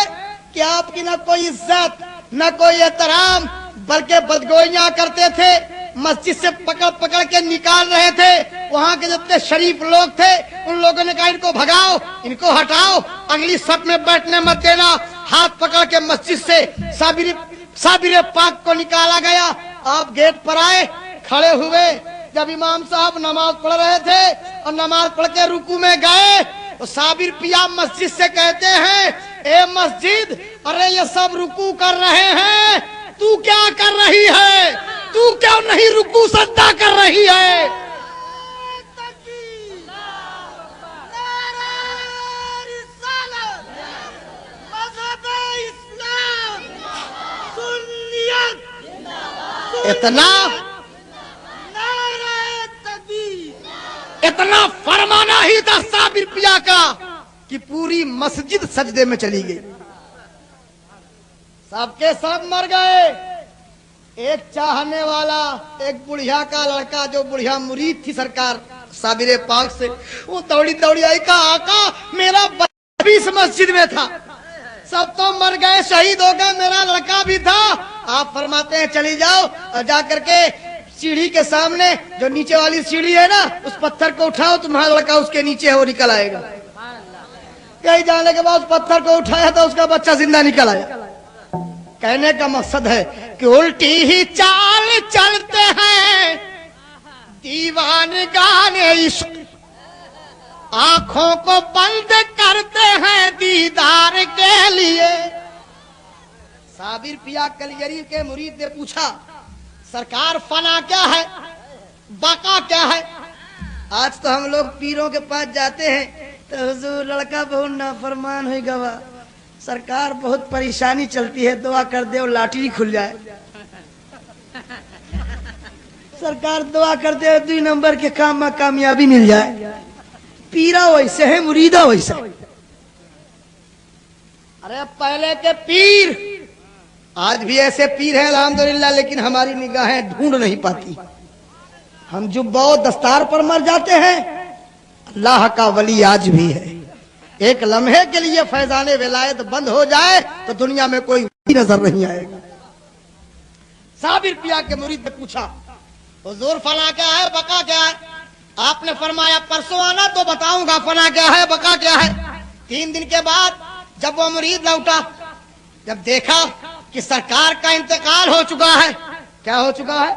کہ آپ کی نہ کوئی عزت نہ کوئی احترام، بلکہ بدگوئیاں کرتے تھے، مسجد سے پکڑ پکڑ کے نکال رہے تھے۔ وہاں کے جتنے شریف لوگ تھے ان لوگوں نے کہا ان کو بھگاؤ، ان کو ہٹاؤ، اگلی صف میں بیٹھنے مت دینا۔ ہاتھ پکڑ کے مسجد سے صابر پاک کو نکالا گیا۔ آپ گیٹ پر آئے، کھڑے ہوئے، جب امام صاحب نماز پڑھ رہے تھے اور نماز پڑھ کے رکوع میں گئے تو صابر پیا مسجد سے کہتے ہیں اے مسجد، ارے یہ سب رکوع کر رہے ہیں، تو کیا کر رہی ہے؟ تو کیوں نہیں رکوع سجدہ کر رہی ہے؟ اتنا فرمانا ہی تھا صابر پیا کا کہ پوری مسجد سجدے میں چلی گئی، سب کے سب مر گئے۔ ایک چاہنے والا، ایک بڑھیا کا لڑکا جو بڑھیا مرید تھی سرکار صابر پاک سے، وہ دوڑی دوڑی آئی، کہا آقا میرا بچہ بھی اس مسجد میں تھا۔ सब तो मर गए, शहीद हो गए, मेरा लड़का भी था। आप फरमाते हैं चली जाओ और जा करके सीढ़ी के सामने जो नीचे वाली सीढ़ी है ना, उस पत्थर को उठाओ, तुम्हारा लड़का उसके नीचे है, वो निकल आएगा। कहीं जाने के बाद उस पत्थर को उठाया तो उसका बच्चा जिंदा निकल आया। कहने का मकसद है कि उल्टी ही चाल चलते हैं दीवान गाने इश्क, आंखों को बंद करते हैं दीदार के लिए। साबिर पिया कलियरी के मुरीद ने पूछा, सरकार फना क्या है, बका क्या है? आज तो हम लोग पीरों के पास जाते हैं तो हुजूर लड़का बहुत नाफरमान हो गवा, सरकार बहुत परेशानी चलती है, दुआ कर दे और लाटरी खुल जाए। सरकार दुआ कर दे 2 नंबर के काम में कामयाबी मिल जाए। पीरा वैसे है, मुरीदा वैसे। अरे पहले के पीर, आज भी ऐसे पीर हैं अल्हम्दुलिल्लाह, लेकिन हमारी निगाहें ढूंढ नहीं पाती। हम जुब्बा दस्तार पर मर जाते हैं। अल्लाह का वली आज भी है। एक लम्हे के लिए फैजाने विलायत बंद हो जाए तो दुनिया में कोई नजर नहीं आएगा। साबिर पिया के मुरीद ने पूछा, हुजूर फना क्या है, बका क्या है? आपने फरमाया परसों आना तो बताऊंगा फना क्या है, बका क्या है। 3 दिन के बाद जब वो मुरीद लौटा, जब देखा कि सरकार का इंतकाल हो चुका है। क्या हो चुका है?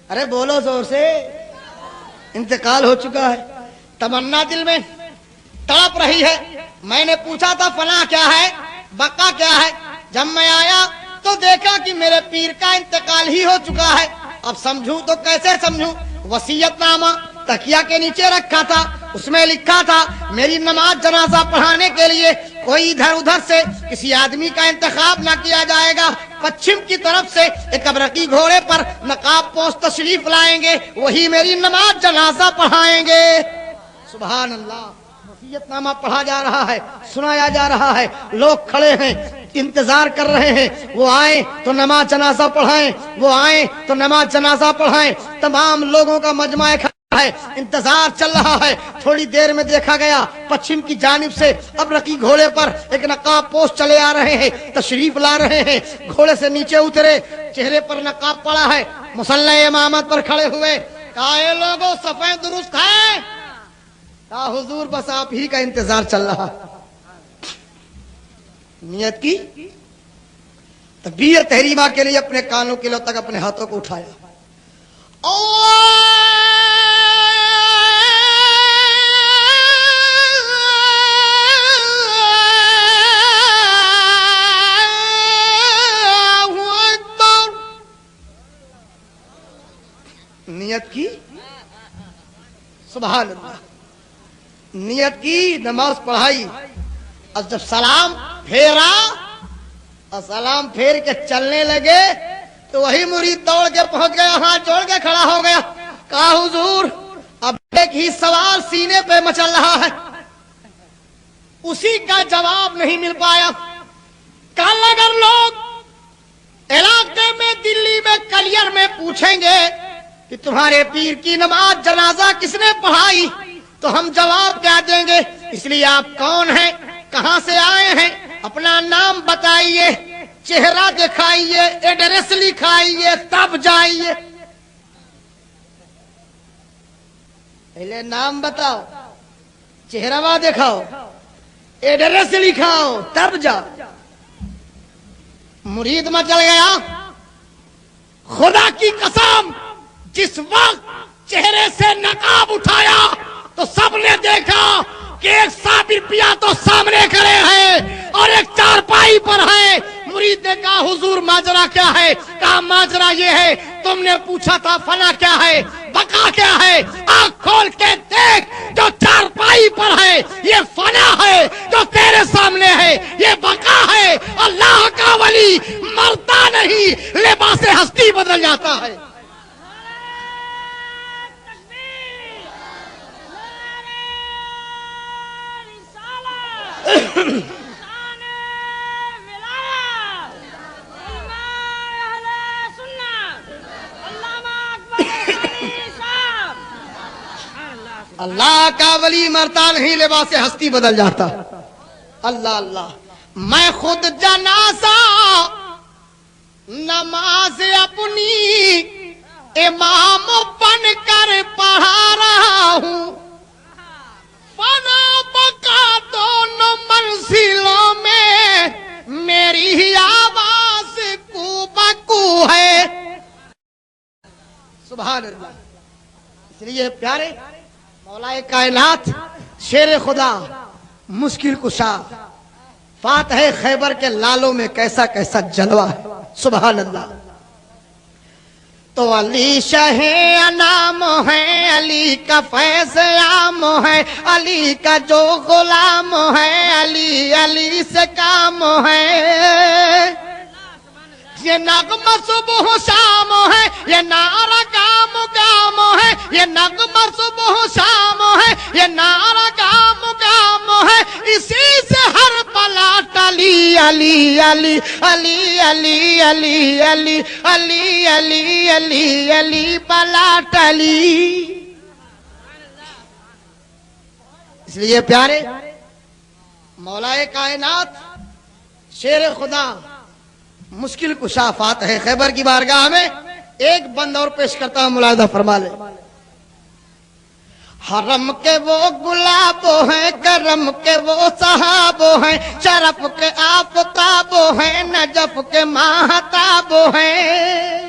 अरे बोलो जोर से। इंतकाल हो चुका है। तमन्ना दिल में तड़प रही है। मैंने पूछा था फना क्या है, बका क्या है। जब मैं आया तो देखा कि मेरे पीर का इंतकाल ही हो चुका है। अब समझूं तो कैसे समझूं? वसीयतनामा तकिया के नीचे रखा था, उसमें लिखा था मेरी नमाज जनाजा पढ़ाने के लिए कोई इधर उधर से किसी आदमी का इंतखाब ना किया जाएगा। पश्चिम की तरफ से एक अबरकी घोड़े पर नकाब पोश तशरीफ लाएंगे, वही मेरी नमाज जनाजा पढ़ाएंगे। सुभान अल्लाह। वसीयतनामा पढ़ा जा रहा है, सुनाया जा रहा है, लोग खड़े हैं, इंतजार कर रहे हैं। वो आए तो नमाज जनाजा पढ़ाएं, वो आए तो नमाज जनाजा पढ़ाएं। तमाम लोगों का मजमा है, इंतजार चल रहा है। थोड़ी देर में देखा गया पश्चिम की जानिब से अबरकी घोड़े पर एक नकाब पोश चले आ रहे हैं, तशरीफ ला रहे हैं। घोड़े से नीचे उतरे, चेहरे पर नकाब पड़ा है, मुसल्ला इमामत पर खड़े हुए। कहा ये लोगों सफेद दुरुस्त है? कहा हुजूर बस आप ही का इंतजार चल रहा। नियत की तकबीर तहरीमा के लिए अपने कानों के लो तक अपने हाथों को उठाया। नियत की, सुभान अल्लाह। नियत की, नमाज पढ़ाई। और जब सलाम फेरा और सलाम फेर के चलने लगे तो वही मुरीद दौड़ के पहुंच गया, हाथ जोड़ के खड़ा हो गया। कहा हुजूर अब एक ही सवाल सीने पे मचल रहा है, उसी का जवाब नहीं मिल पाया। कल अगर लोग इलाके में, दिल्ली में, कलियर में पूछेंगे कि तुम्हारे पीर की नमाज जनाजा किसने पढ़ाई, तो हम जवाब क्या देंगे? इसलिए आप कौन हैं, कहां से आए हैं, अपना नाम बताइए, चेहरा दिखाइए, एड्रेस लिखाइए, तब जाइए। पहले नाम बताओ, चेहरा दिखाओ, एड्रेस लिखाओ, तब जाओ। मुरीद मचल गया। खुदा की कसम, जिस वक्त चेहरे से नकाब उठाया तो सबने देखा कि एक साबिर पिया तो सामने खड़े हैं और एक चारपाई पर है। मुरीद ने कहा हुजूर माजरा क्या है? कहा माजरा ये है, तुमने पूछा था फना क्या है, बका क्या है, आंख खोल के देख, जो चारपाई पर है ये फना है, जो तेरे सामने है ये बका है। अल्लाह का वली मरता नहीं, लिबास हस्ती बदल जाता है। अल्लाह का वली मरता नहीं, लिबास हस्ती बदल जाता। अल्लाह अल्लाह। میں خود جنازہ نماز اپنی امام بن کر پڑھا رہا ہوں، فنا بقا دونوں منزلوں میں میری آواز کو بکو ہے۔ سبحان اللہ۔ اس لیے پیارے مولا کائنات شیر خدا مشکل کشا فاتح خیبر کے لالوں میں کیسا کیسا جلوہ ہے۔ سبحان اللہ۔ تو علی شاہ انام ہے، علی کا فیض عام ہے، علی کا جو غلام ہے، علی علی سے کام ہے۔ یہ نغمہ صبح شام ہے، یہ نعرہ گام گام ہے، یہ نغمہ صبح شام ہے، یہ نعرہ گام گام ہے، اسی سے ہر پلا ٹلی۔ علی علی علی علی علی علی علی علی علی علی پلا ٹلی۔ اس لیے پیارے مولا کائنات شیر خدا مشکل کشا فاتح خیبر کی بارگاہ میں ایک بند اور پیش کرتا ہوں، ملاحظہ فرما لے۔ حرم کے وہ گلاب ہیں، کرم کے وہ صحاب ہیں، شرف کے آفتاب ہیں، نجف کے ماہتاب ہیں۔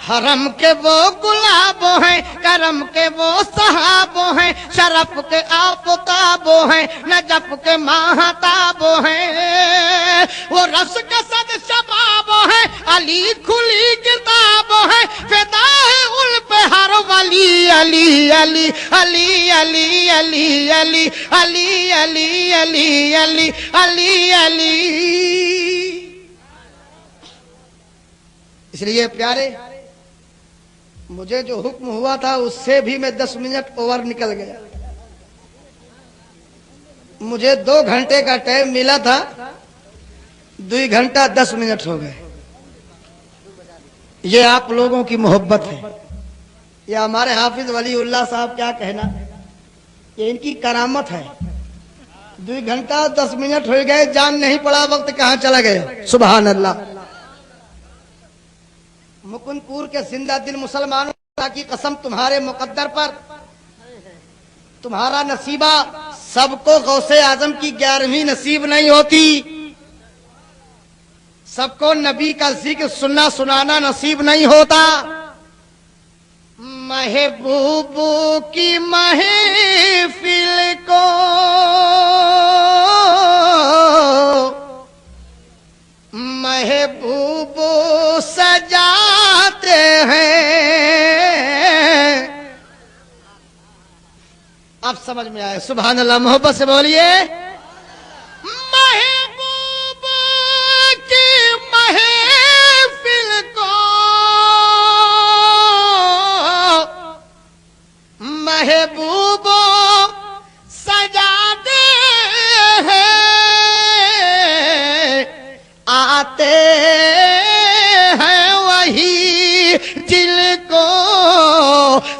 حرم کے وہ گلاب ہیں، کرم کے وہ صحاب ہیں، شرف کے آفتاب ہیں، نجف کے ماہتاب ہیں۔ وہ رس کے صد شباب ہیں، علی کھلی کتاب ہے، فدا ہے ان پہ ہر ولی۔ علی علی علی علی علی علی علی علی علی علی علی علی۔ اس لیے پیارے مجھے جو حکم ہوا تھا اس سے بھی میں 10 منٹ اوور نکل گیا۔ مجھے 2 گھنٹے کا ٹائم ملا تھا، 2 گھنٹہ 10 منٹ ہو گئے۔ یہ آپ لوگوں کی محبت ہے، یہ ہمارے حافظ ولی اللہ صاحب کیا کہنا، یہ ان کی کرامت ہے۔ 2 گھنٹہ 10 منٹ ہو گئے، جان نہیں پڑا وقت کہاں چلا گیا۔ سبحان اللہ۔ مکن پور کے زندہ دل مسلمانوں کی قسم تمہارے مقدر پر تمہارا نصیبہ، سب کو غوث اعظم کی 11ویں نصیب نہیں ہوتی، سب کو نبی کا ذکر سننا سنانا نصیب نہیں ہوتا۔ محبوب کی محفل کو محبوب سجاتے ہیں۔ اب سمجھ میں آئے؟ سبحان اللہ، محبت سے بولیے۔ محبوب کی محفل کو محبوب سجاتے ہیں، آتے ہیں وہی جن کو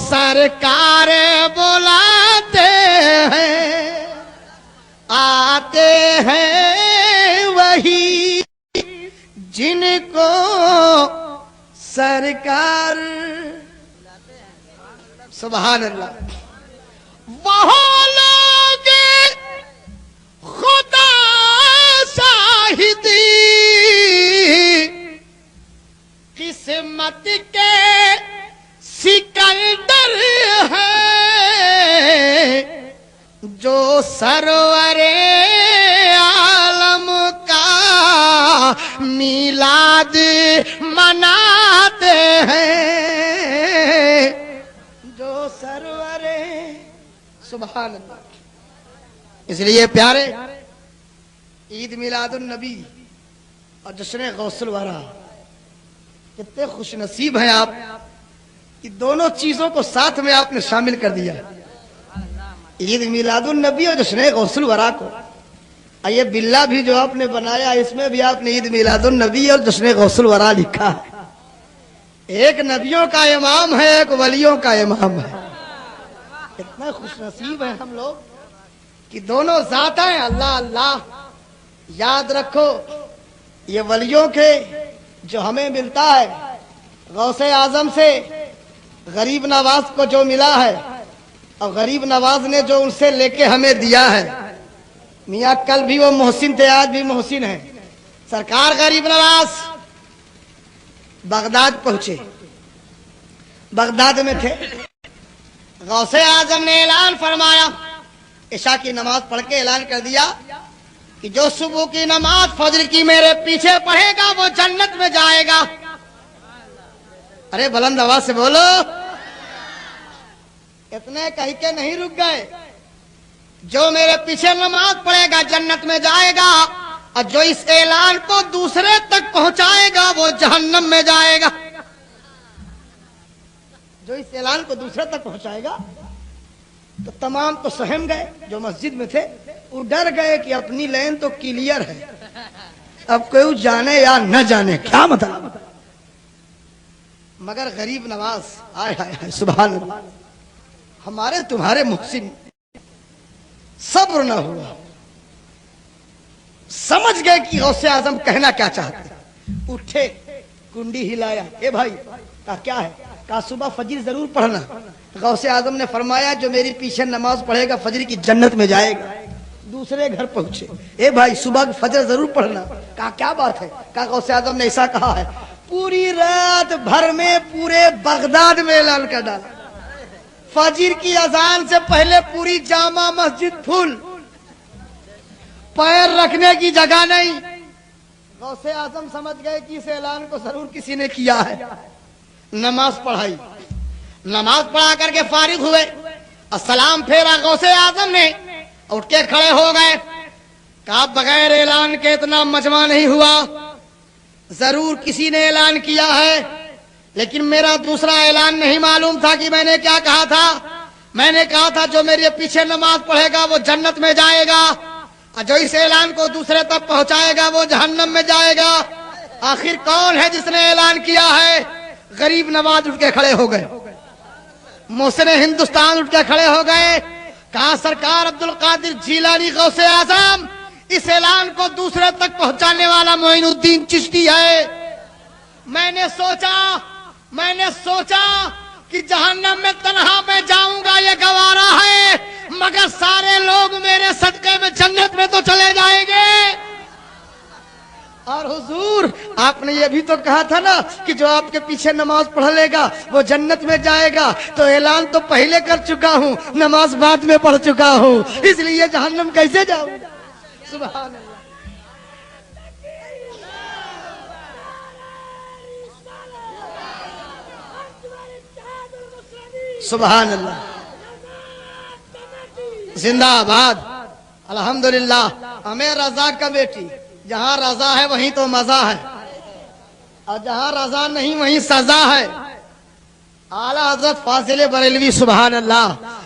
سرکار بلاتے ہیں، آتے ہیں وہی جن کو سرکار۔ سبحان اللہ۔ وہ لوگ خدا شاہدی قسمت کے سکندر ہے، جو سرور عالم کا میلاد مناتے ہیں، جو سرور۔ سبحان اللہ۔ اس لیے پیارے عید میلاد النبی اور جشن غوث الورا کتنے خوش نصیب ہیں آپ، یہ دونوں چیزوں کو ساتھ میں آپ نے شامل کر دیا، عید میلاد النبی اور جشن غوث الورا کو۔ یہ بلا بھی جو آپ نے بنایا اس میں بھی آپ نے عید میلاد النبی اور جشن غوث الورا لکھا ہے۔ ایک نبیوں کا امام ہے، ایک ولیوں کا امام ہے۔ کتنا خوش نصیب ہیں ہم لوگ کہ دونوں ذات ہیں، اللہ اللہ याद रखो ये वलियों के जो हमें मिलता है गौसे आजम से गरीब नवाज को जो मिला है और गरीब नवाज ने जो उनसे लेके हमें दिया है, मियाँ कल भी वो मोहसिन थे, आज भी मोहसिन है। सरकार गरीब नवाज बगदाद पहुंचे, बगदाद में थे, गौसे आजम ने ऐलान फरमाया, इशा की नमाज पढ़ के ऐलान कर दिया कि जो सुबह की नमाज फजर की मेरे पीछे पढ़ेगा वो जन्नत में जाएगा। अरे बुलंद आवाज से बोलो। इतने कह के नहीं रुक गए, जो मेरे पीछे नमाज पढ़ेगा जन्नत में जाएगा, और जो इस ऐलान को दूसरे तक पहुंचाएगा वो जहन्नम में जाएगा। जो इस ऐलान को दूसरे तक पहुंचाएगा, तो तमाम तो सहम गए जो मस्जिद में थे, वो डर गए कि अपनी लाइन तो क्लियर है, अब कोई जाने या न जाने क्या मतलब। मगर गरीब नवाज आए हाय हाय सुभान अल्लाह, हमारे तुम्हारे मुहसिन सब्र न हुआ, समझ गए कि गौसे आजम कहना क्या चाहते। उठे, कुंडी हिलाया, ए भाई का क्या है, कहा सुबह फजर जरूर पढ़ना। गौसे आजम ने फरमाया जो मेरे पीछे नमाज पढ़ेगा फजर की जन्नत में जाएगा। दूसरे घर पहुंचे, ए भाई सुबह फजर जरूर पढ़ना। कहा क्या बात है, कहा गौसे आजम ने ऐसा कहा है। पूरी रात भर में पूरे बगदाद में ऐलान कर डाला, फजर की अजान से पहले पूरी जामा मस्जिद फुल, पैर रखने की जगह नहीं। गौसे आजम समझ गए कि इस ऐलान को जरूर किसी ने किया है। नमाज पढ़ाई, नमाज पढ़ा करके फारिग हुए, अस्सलाम फेरा गौसे आजम ने, उठ के खड़े हो गए। कहा बगैर ऐलान के इतना मजमा नहीं हुआ, जरूर किसी ने ऐलान किया है, लेकिन मेरा दूसरा ऐलान नहीं मालूम था कि मैंने क्या कहा था। मैंने कहा था जो मेरे पीछे नमाज पढ़ेगा वो जन्नत में जाएगा, और जो इस ऐलान को दूसरे तक पहुंचाएगा वो जहन्नम में जाएगा। आखिर कौन है जिसने ऐलान किया है? गरीब नवाज उठ के खड़े हो गए, मोहसिन हिंदुस्तान उठ के खड़े हो गए। कहा सरकार अब्दुल कादिर जीलानी गौसे आजम, इस ऐलान को दूसरे तक पहुंचाने वाला मोइनुद्दीन चिश्ती है। मैंने सोचा कि जहन्नम में तन्हा मैं जाऊंगा ये गवारा है, मगर सारे लोग मेरे सदके में जन्नत में तो चले जाएंगे। और हुजूर आपने ये भी तो कहा था ना कि जो आपके पीछे नमाज पढ़ लेगा वो जन्नत में जाएगा, तो ऐलान तो पहले कर चुका हूँ, नमाज बाद में पढ़ चुका हूँ, इसलिए जहन्नम कैसे जाऊंगा। सुभान अल्लाह। सुभान अल्लाह, जिंदाबाद, अल्हम्दुलिल्लाह। हमें रजा का बेटी, जहाँ रजा है वहीं तो मजा है, और जहाँ रजा नहीं वहीं सजा है। आला हजरत फाजिल बरेलवी सुभान अल्लाह।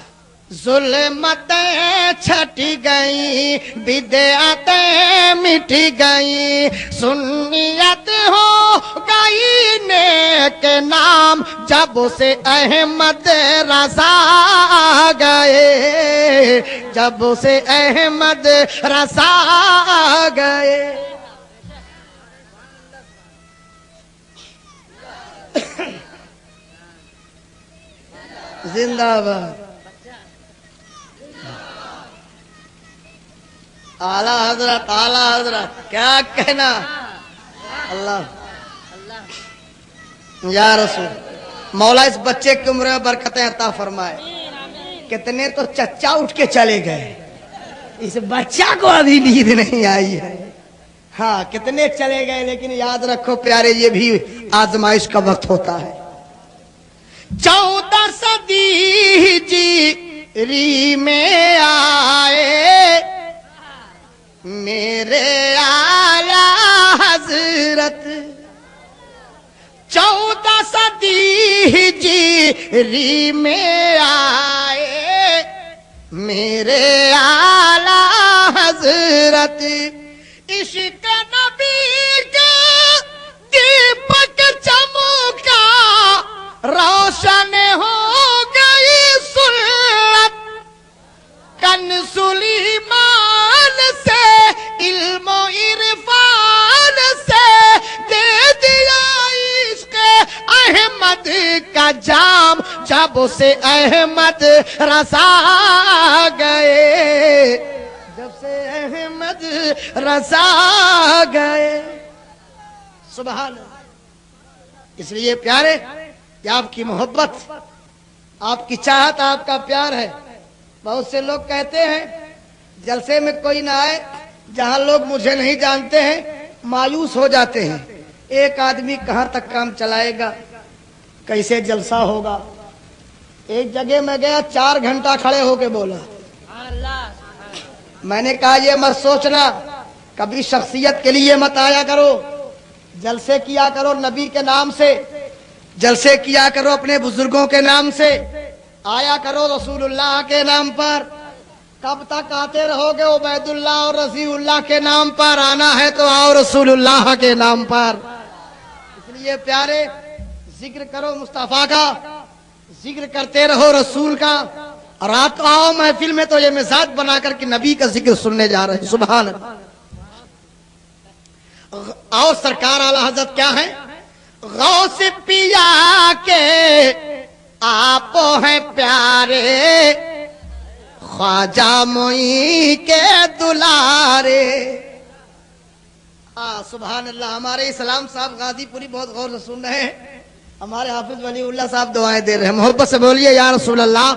जुल्मतें छटी गई, बिदअतें मिटी गई, सुन्नियत हो गई नेक नाम, जब से अहमद रजा आ गए, जब से अहमद रजा आ गए। जिंदाबाद। आला हजरत क्या कहना। अल्लाह या रसूल, मौला इस बच्चे की उम्र में बरकतें अता फरमाए। कितने तो चच्चा उठ के चले गए, इस बच्चा को अभी नींद नहीं आई है। हाँ कितने चले गए, लेकिन याद रखो प्यारे ये भी आजमाइश का वक्त होता है। 14 सदी जी री में आए मेरे आला हजरत, 14 सदी जी री में आए मेरे आला हजरत, इश्क नबी का दीपक चमका, रोशन हो गई सुन्नत, कन सुलीमान से इल्मो احمد کا جام جب سے احمد رضا گئے، جب سے احمد رضا گئے. سبحان اللہ. اس لیے پیارے کہ آپ کی محبت، آپ کی چاہت، آپ کا پیار ہے. بہت سے لوگ کہتے ہیں جلسے میں کوئی نہ آئے، جہاں لوگ مجھے نہیں جانتے ہیں مایوس ہو جاتے ہیں. ایک آدمی کہاں تک کام چلائے گا، کیسے جلسہ ہوگا. ایک جگہ میں گیا، 4 گھنٹہ کھڑے ہو کے بولا. میں نے کہا یہ مت سوچنا کبھی شخصیت کے لیے مت آیا کرو، جلسے کیا کرو نبی کے نام سے، جلسے کیا کرو اپنے بزرگوں کے نام سے، آیا کرو رسول اللہ کے نام پر. کب تک آتے رہو گے عبید اللہ اور رضی اللہ کے نام پر؟ آنا ہے تو آؤ رسول اللہ کے نام پر. اس لیے پیارے ذکر کرو مصطفیٰ کا، ذکر کرتے رہو رسول کا. اور رات آؤ محفل میں تو یہ مزاج بنا کر کے نبی کا ذکر سننے جا رہے ہیں. سبحان اللہ. اور سرکار اعلی حضرت کیا ہے؟ غوث پیا کے آپ ہیں پیارے، خواجہ معین کے دلارے. سبحان اللہ. ہمارے اسلام صاحب غازی پوری بہت غور سے سن رہے ہیں. ہمارے حافظ ولی اللہ صاحب دعائیں دے رہے ہیں. محبت سے بولیے یا رسول اللہ.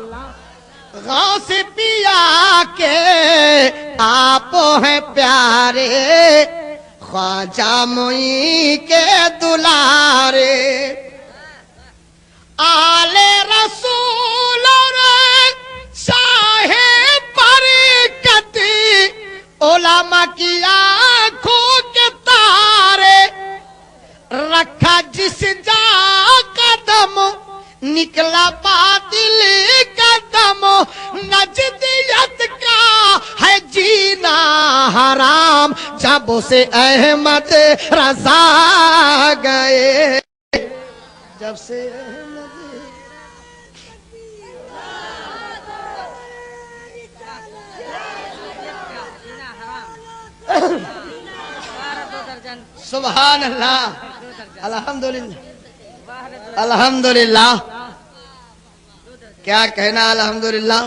غوث پیا کے آپ ہیں پیارے، خواجہ معین کے دلارے. آل رسول اور شاہ برکت، علماء کی آنکھوں کے تارے. رکھا جس جا قدم، نکلا باطل کا دم. نجدیت کا ہے جینا حرام جب سے احمد رضا گئے، جب سے سبحان اللہ. الحمدللہ الحمدللہ. کیا کہنا الحمدللہ.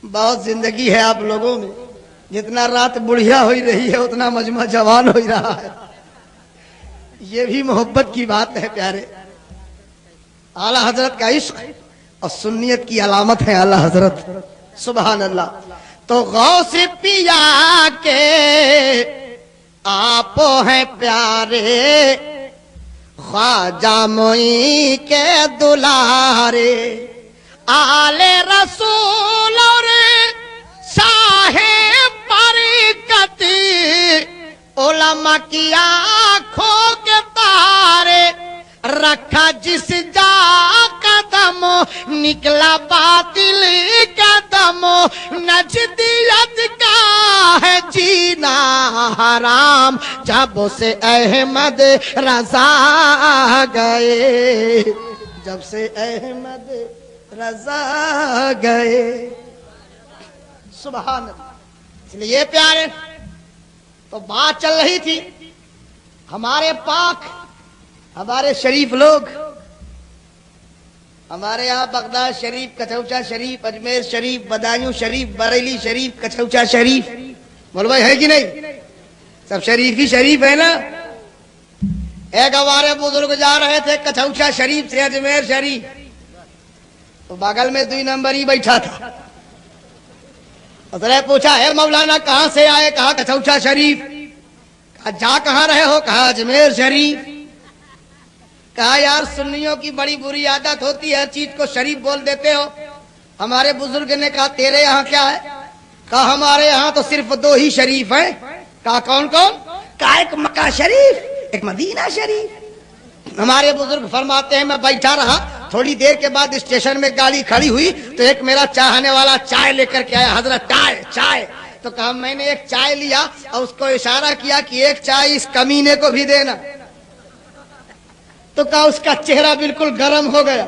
بہت زندگی ہے آپ لوگوں میں. جتنا رات بڑھیا ہوئی رہی ہے اتنا مجمع جوان ہو رہا ہے. یہ بھی محبت کی بات ہے پیارے. اعلی حضرت کا عشق اور سنیت کی علامت ہے اعلی حضرت. سبحان اللہ. تو غوث پیا کے آپ ہیں پیارے، خواجہ معین کے دلارے. آل رسول اور شاہ برکت، علماء کی آنکھوں کے تارے. رکھا جس جا قدم، نکلا باطل کا دم. نجدیت کا ہے جینا حرام جب سے احمد رضا گئے، جب سے احمد رضا گئے. سبحان اللہ. اس لیے پیارے تو بات چل رہی تھی ہمارے پاک، ہمارے شریف لوگ. ہمارے یہاں بغداد شریف، کچھوچا شریف، اجمیر شریف، بدایوں شریف، بریلی شریف، کچھوچا شریف. بول بھائی ہے کہ نہیں؟ سب شریف ہی شریف ہے نا. ایک ہمارے بزرگ جا رہے تھے کچھوچا شریف سے اجمیر شریف، تو بغل میں 2 نمبر ہی بیٹھا تھا. اس نے پوچھا ہے مولانا کہاں سے آئے؟ کہا کچھوچا شریف. کہا جا کہاں رہے ہو؟ کہا اجمیر شریف. کہا یار سنیوں کی بڑی بری عادت ہوتی ہے، ہر چیز کو شریف بول دیتے ہو. ہمارے بزرگ نے کہا تیرے یہاں کیا ہے؟ کہا ہمارے یہاں تو صرف 2 ہی شریف ہیں. کہا کون کون؟ کہا ایک مکہ شریف، ایک مدینہ شریف. ہمارے بزرگ فرماتے ہیں میں بیٹھا رہا، تھوڑی دیر کے بعد اسٹیشن میں گاڑی کھڑی ہوئی تو ایک میرا چاہنے والا چائے لے کر کے آیا. حضرت چائے چائے. تو کہا میں نے ایک چائے لیا اور اس کو اشارہ کیا کہ ایک چائے اس کمینے کو بھی دینا. تو کہا اس کا چہرہ بالکل گرم ہو گیا.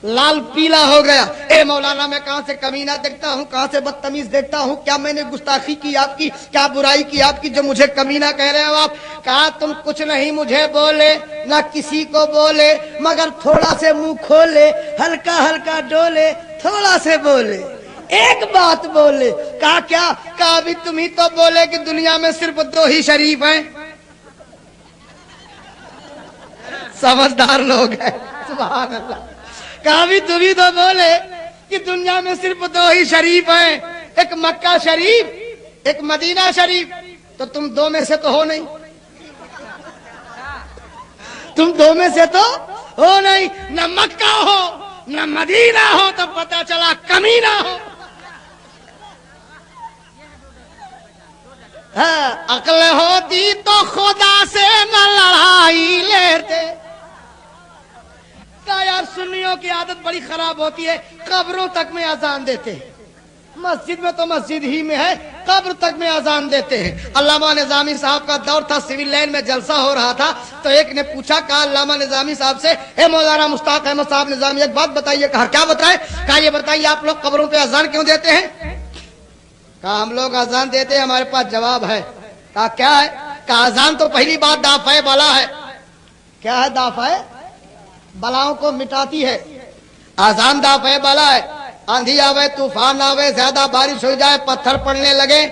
लाल पीला हो गया। ए मौलाना, मैं कहां से कमीना देखता हूं, कहां से बदतमीज देखता हूं? क्या मैंने गुस्ताखी की आपकी, क्या बुराई की आपकी जो मुझे कमीना कह रहे हो आप? कहा तुम कुछ नहीं मुझे बोले, ना किसी को बोले, मगर थोड़ा से मुंह खोले, हल्का हल्का डोले, थोड़ा से बोले, एक बात बोले। कहा क्या? कहा अभी तुम ही तो बोले कि दुनिया में सिर्फ 2 ही शरीफ हैं। समझदार लोग हैं, सुभान अल्लाह। कहा भी तुम ही तो बोले कि दुनिया में सिर्फ 2 ही शरीफ हैं, एक मक्का शरीफ, एक मदीना शरीफ। तो तुम 2 में से तो हो नहीं, तुम 2 में से तो हो नहीं, न मक्का हो न मदीना हो, तो पता चला कमीना हो। हाँ, अक्ल होती तो खुदा से न लड़ाई लेते। का यार सुन्नियों की आदत बड़ी खराब होती है, कब्रों तक में अजान देते हैं। मस्जिद में तो मस्जिद ही में है, कब्र तक में अजान देते हैं। अल्लामा निजामी साहब का दौर था, सिविल लाइन में जलसा हो रहा था, तो एक ने पूछा, कहा अल्लामा निजामी साहब से, ए मौलाना मुश्ताक अहमद साहब निजामी, एक बात बताइए। कहा क्या बताए? कहा ये बताइए आप लोग कब्रों पे अजान क्यों देते हैं? कहा हम लोग अजान देते हैं, हमारे पास जवाब है। कहा क्या है? कहा अजान तो पहली बात दाफे बला है। क्या है दाफे? बलाओं को मिटाती है। अजान दाफे बला है। आंधी आवे, तूफान आवे, ज्यादा बारिश हो जाए, पत्थर पड़ने लगे,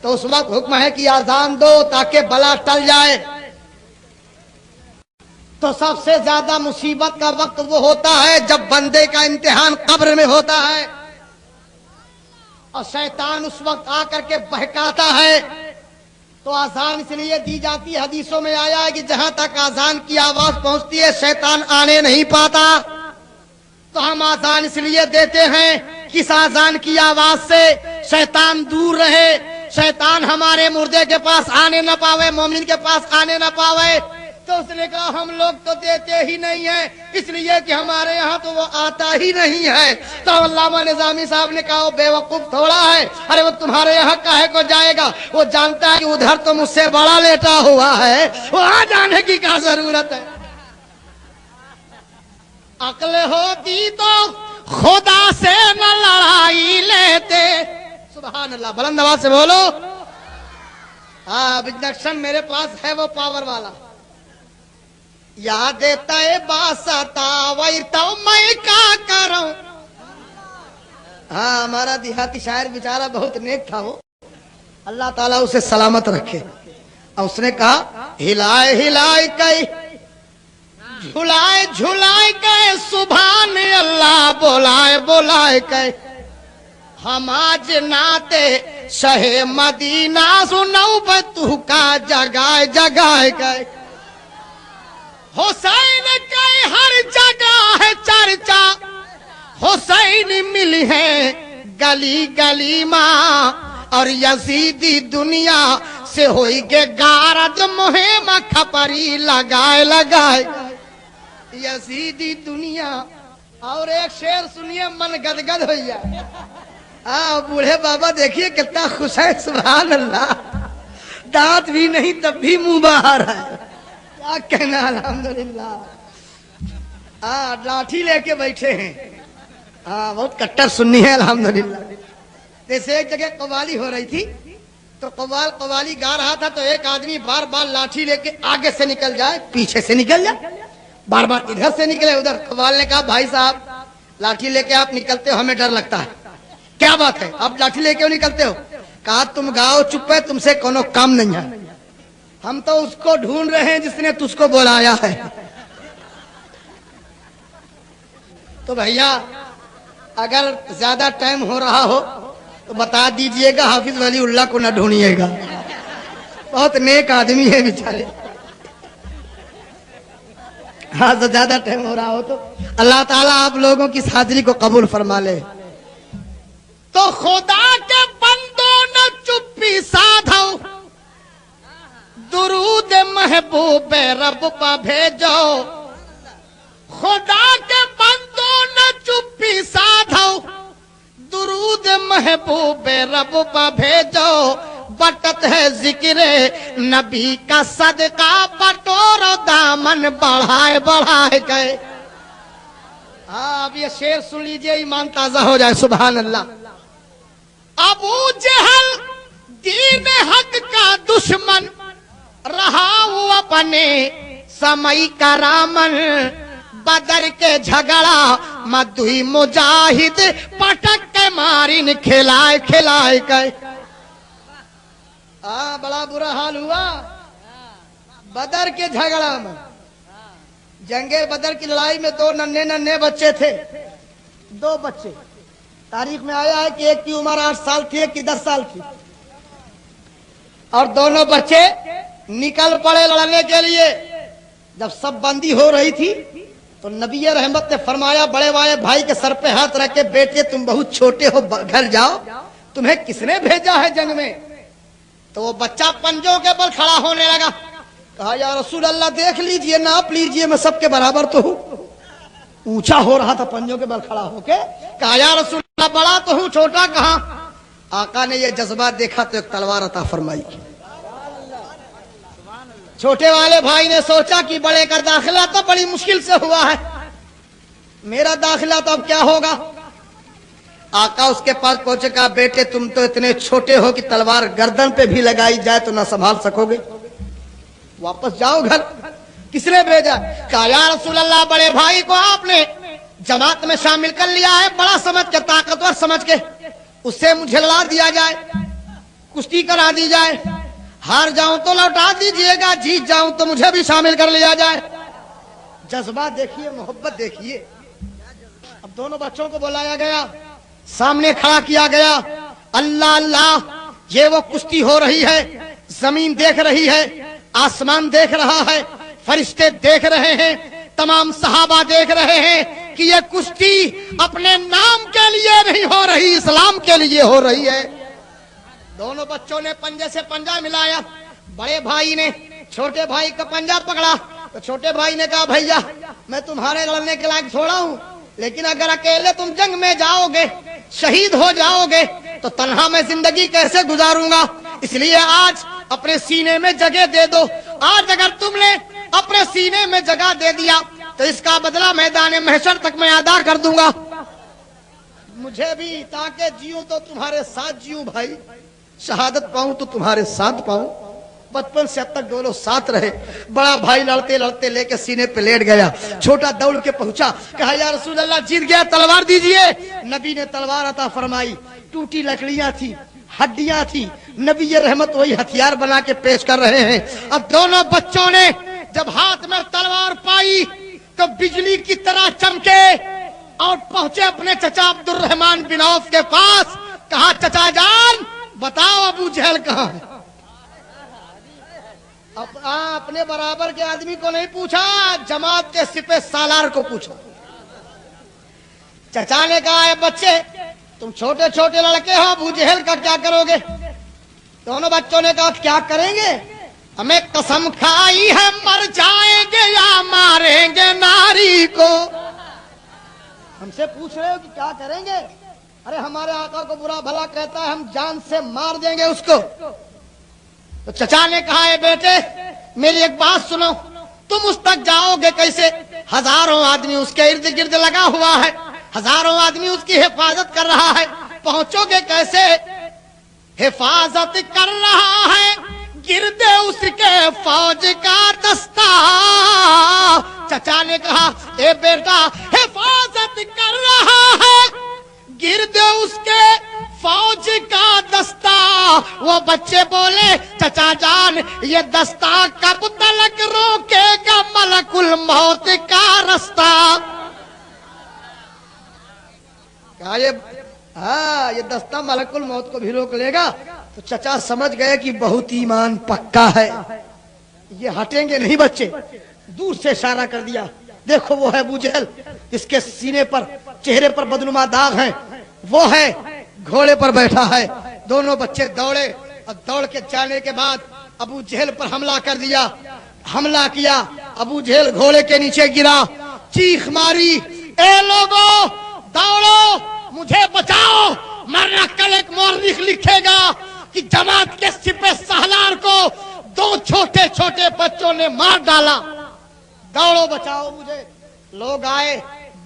तो उस वक्त हुक्म है कि अजान दो ताकि बला टल जाए। तो सबसे ज्यादा मुसीबत का वक्त वो होता है जब बंदे का इम्तिहान कब्र में होता है और शैतान उस वक्त आकर के बहकाता है। तो आजान इसलिए दी जाती है, हदीसों में आया है कि जहां तक आजान की आवाज पहुंचती है शैतान आने नहीं पाता। तो हम आजान इसलिए देते हैं कि इस आजान की आवाज से शैतान दूर रहे, शैतान हमारे मुर्दे के पास आने न पावे, मोमिन के पास आने न पावे। तो उसने कहा हम लोग तो देते ही नहीं है, इसलिए कि हमारे यहाँ तो वो आता ही नहीं है। तो अल्लामा निजामी साहब ने कहा वो बेवकूफ थोड़ा है, अरे वो तुम्हारे यहाँ काहे को जाएगा? वो जानता है कि उधर तो मुझसे बड़ा लेटा हुआ है, वहां जाने की क्या जरूरत है? अक्ल होती तो खुदा से न लड़ाई लेते। सुभान अल्लाह, बुलंद आवाज से बोलो। हाँ, इंजेक्शन मेरे पास है वो पावर वाला। याद तय बासता वही तो मैं क्या करूं। हाँ, हमारा देहाती शायर बेचारा बहुत नेक था, वो अल्लाह ताला उसे सलामत रखे। और उसने कहा हिलाए हिलाए कई, झुलाए झुलाए के, सुभान अल्लाह बोलाए बोलाए के, हम आज नाते शहे मदीना सुनऊ बतू का जगाए जगाए गए। हुसैन के हर जगह है चर्चा, हुसैन मिली है गली गली माँ, और यजीदी दुनिया से होई के गारद मुहिम खपरी लगाए लगाए। यजीदी दुनिया। और एक शेर सुनिए, मन गदगद हो जाए। बूढ़े बाबा देखिए कितना खुश है, सुभान अल्लाह। दांत भी नहीं तब भी मुंह बाहर है, क्या कहना। अल्हम्दुलिल्लाह। लाठी लेके बैठे हैं। बहुत कट्टर सुन्नी है अल्हम्दुलिल्लाह। जैसे एक जगह कव्वाली हो रही थी, तो कव्वाली गा रहा था, तो एक आदमी बार बार लाठी लेके आगे से निकल जाए, पीछे से निकल जाए, बार बार इधर से निकले उधर। कव्वाल ने कहा भाई साहब लाठी लेके आप निकलते हो, हमें डर लगता है। क्या बात है, आप लाठी लेके क्यों निकलते हो? कहा तुम गाओ चुप है, तुमसे कोनो काम नहीं है। हम तो उसको ढूंढ रहे हैं जिसने तुझको बुलाया है। तो भैया अगर ज्यादा टाइम हो रहा हो तो बता दीजिएगा, हाफिज वलीउल्लाह को न ढूंढिएगा, बहुत नेक आदमी है बेचारे। हाँ, तो ज्यादा टाइम हो रहा हो तो अल्लाह ताला आप लोगों की हाजिरी को कबूल फरमा ले। तो खुदा के बंदों न चुप्पी साधो, दुरूद महबूब रब पा भेजो। खुदा के बंदों न चुप्पी साधो, दुरूद महबूब रब पा भेजो। बटत है जिक्र नबी का सदका, बटोरो दामन बढ़ाए बढ़ाए गए। हाँ, अब ये शेर सुन लीजिए, ईमान ताजा हो जाए। सुभान अल्लाह। अबू जहल दीन हक का दुश्मन रहा, वो अपने समय का रामन। बदर के झगड़ा मधुई मुजाहिद पटक के मारिन खिलाए खिलाए के। बड़ा बुरा हाल हुआ बदर के झगड़ा में। जंगे बदर की लड़ाई में दो नन्हे नन्हे बच्चे थे, दो बच्चे। तारीख में आया है कि एक की उम्र 8 साल थी, एक की 10 साल थी, और दोनों बच्चे निकल पड़े लड़ने के लिए। जब सब बंदी हो रही थी तो नबी रहमत ने फरमाया, बड़े वाले भाई के सर पे हाथ रख के, बेटे तुम बहुत छोटे हो, घर जाओ, तुम्हें किसने भेजा है जंग में? तो वो बच्चा पंजों के बल खड़ा होने लगा। कहा, या रसूल अल्लाह देख लीजिए, नाप लीजिए, मैं सबके बराबर तो हूँ। ऊंचा हो रहा था पंजों के बल खड़ा होके। कहा, या रसूल अल्लाह बड़ा तो हूँ, छोटा कहाँ? आका ने ये जज्बा देखा तो एक तलवार अता फरमाई। छोटे वाले भाई ने सोचा कि बड़े का दाखिला तो बड़ी मुश्किल से हुआ है, मेरा दाखिला तो अब क्या होगा? आका उसके पास पहुंचे, कहा, बेटे तुम तो इतने छोटे हो कि तलवार गर्दन पे भी लगाई जाए तो ना संभाल सकोगे, वापस जाओ घर। किसने भेजा? कहा, या रसूल अल्लाह बड़े भाई को आपने जमात में शामिल कर लिया है, बड़ा समझ के, ताकतवर समझ के, उससे मुझे लड़ा दिया जाए, कुश्ती करा दी जाए, हार जाऊं तो लौटा दीजिएगा, जीत जाऊं तो मुझे भी शामिल कर लिया जाए। जज्बा देखिए, मोहब्बत देखिए। अब दोनों बच्चों को बुलाया गया, सामने खड़ा किया गया। अल्लाह अल्लाह, ये वो कुश्ती हो रही है। जमीन देख रही है, आसमान देख रहा है, फरिश्ते देख रहे हैं, तमाम सहाबा देख रहे हैं कि ये कुश्ती अपने नाम के लिए नहीं हो रही, इस्लाम के लिए हो रही है। दोनों बच्चों ने पंजे से पंजा मिलाया। बड़े भाई ने छोटे भाई का पंजा पकड़ा तो छोटे भाई ने कहा, भैया मैं तुम्हारे लड़ने के लायक थोड़ा हूँ, लेकिन अगर अकेले तुम जंग में जाओगे, शहीद हो जाओगे, तो तन्हा मैं जिंदगी कैसे गुजारूंगा? इसलिए आज अपने सीने में जगह दे दो। आज अगर तुमने अपने सीने में जगह दे दिया तो इसका बदला मैदान महशर तक मैं अदा कर दूंगा। मुझे भी ताकि जीऊं तो तुम्हारे साथ जीऊं भाई, शहादत पाऊं तो तुम्हारे साथ पाऊं। बचपन से अब तक दोनों साथ रहे। बड़ा भाई लड़ते लड़ते लेके सीने पे लेट गया, छोटा दौड़ के पहुंचा। कहा, या रसूल अल्लाह जीत गया, तलवार दीजिए। नबी ने तलवार अता फरमाई। टूटी लकड़ियां थी, हड्डियां थी, नबी रहमत वही हथियार बना के पेश कर रहे हैं। अब दोनों बच्चों ने जब हाथ में तलवार पाई तो बिजली की तरह चमके और पहुंचे अपने चचा अब्दुल रहमान बिन औफ के पास। कहा, चचा जान बताओ अबू जहल कहाँ है? अपने बराबर के आदमी को नहीं पूछा, जमात के सिपह सालार को पूछा। चचा ने कहा, बच्चे तुम छोटे छोटे लड़के हो, अबू जहल का क्या करोगे? दोनों बच्चों ने कहा, क्या करेंगे? हमें कसम खाई है, मर जाएंगे या मारेंगे नारी को। हमसे पूछ रहे हो कि क्या करेंगे? अरे हमारे आका को बुरा भला कहता है, हम जान से मार देंगे उसको। तो चचा ने कहा, है बेटे मेरी एक बात सुनो, तुम उस तक जाओगे कैसे? हजारों आदमी उसके इर्द गिर्द लगा हुआ है, हजारों आदमी उसकी हिफाजत कर रहा है, पहुंचोगे कैसे? हिफाजत कर रहा है गिरदे उसके फौज का दस्ता। चचा ने कहा, ए बेटा हिफाजत कर रहा है गिरदे उसके फौज का दस्ता। वो बच्चे बोले, चचा जान ये दस्ता कब तक रोकेगा मलकुल मौत का रास्ता? क्या ये दस्ता मलकुल मौत को भी रोक लेगा? तो चचा समझ गए कि बहुत ईमान पक्का है, ये हटेंगे नहीं बच्चे। दूर से इशारा कर दिया, देखो वो है अबू जहल, इसके सीने पर चेहरे पर बदनुमा दाग हैं, वो है घोड़े पर बैठा है। दोनों बच्चे दौड़े और दौड़ के जाने के बाद अबू जहल पर हमला कर दिया। हमला किया, अबू जहल घोड़े के नीचे गिरा, चीख मारी, ए लोगों दौड़ो, मुझे बचाओ, वरना कल एक मौलिक लिखेगा कि जमात के सिपह सालार को दो छोटे छोटे बच्चों ने मार डाला। दौड़ो बचाओ मुझे। लोग आए,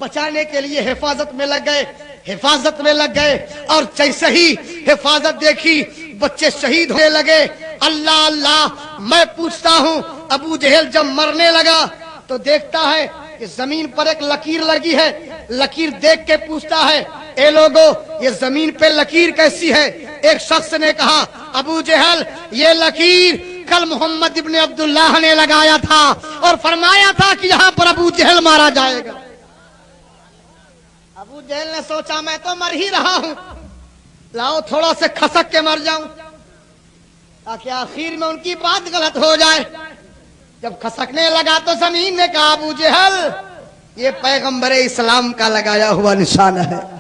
बचाने के लिए हिफाजत में लग गए, हिफाजत में लग गए। और जैसे ही हिफाजत देखी बच्चे शहीद होने लगे। अल्लाह अल्लाह, मैं पूछता हूँ, अबू जहल जब मरने लगा तो देखता है कि जमीन पर एक लकीर लगी है। लकीर देख के पूछता है, ए लोगो, ये जमीन पे लकीर कैसी है? एक शख्स ने कहा, अबू जहल, ये लकीर कल मोहम्मद इब्ने अब्दुल्लाह ने लगाया था और फरमाया था कि यहाँ पर अबू जहल मारा जाएगा। अबू जहल ने सोचा, मैं तो मर ही रहा हूँ, लाओ थोड़ा से खसक के मर जाऊं ताकि आखिर में उनकी बात गलत हो जाए। जब खसकने लगा तो जमीन ने कहा, अबू जहल, ये पैगंबर इस्लाम का लगाया हुआ निशान है,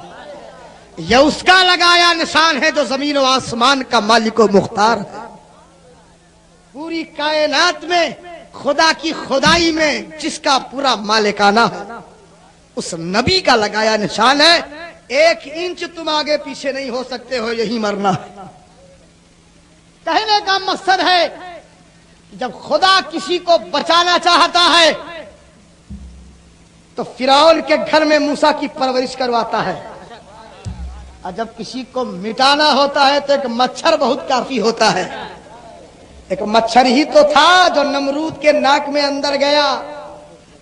ये उसका लगाया निशान है जो जमीन और आसमान का मालिक व मुख्तार है। पूरी कायनात में खुदा की खुदाई में जिसका पूरा मालिकाना है, उस नबी का लगाया निशान है। 1 इंच तुम आगे पीछे नहीं हो सकते हो, यही मरना है। कहने का मकसद है, जब खुदा किसी को बचाना चाहता है तो फिरौन के घर में मूसा की परवरिश करवाता है, और जब किसी को मिटाना होता है तो एक मच्छर बहुत काफी होता है। एक मच्छर ही तो था जो नमरूद के नाक में अंदर गया।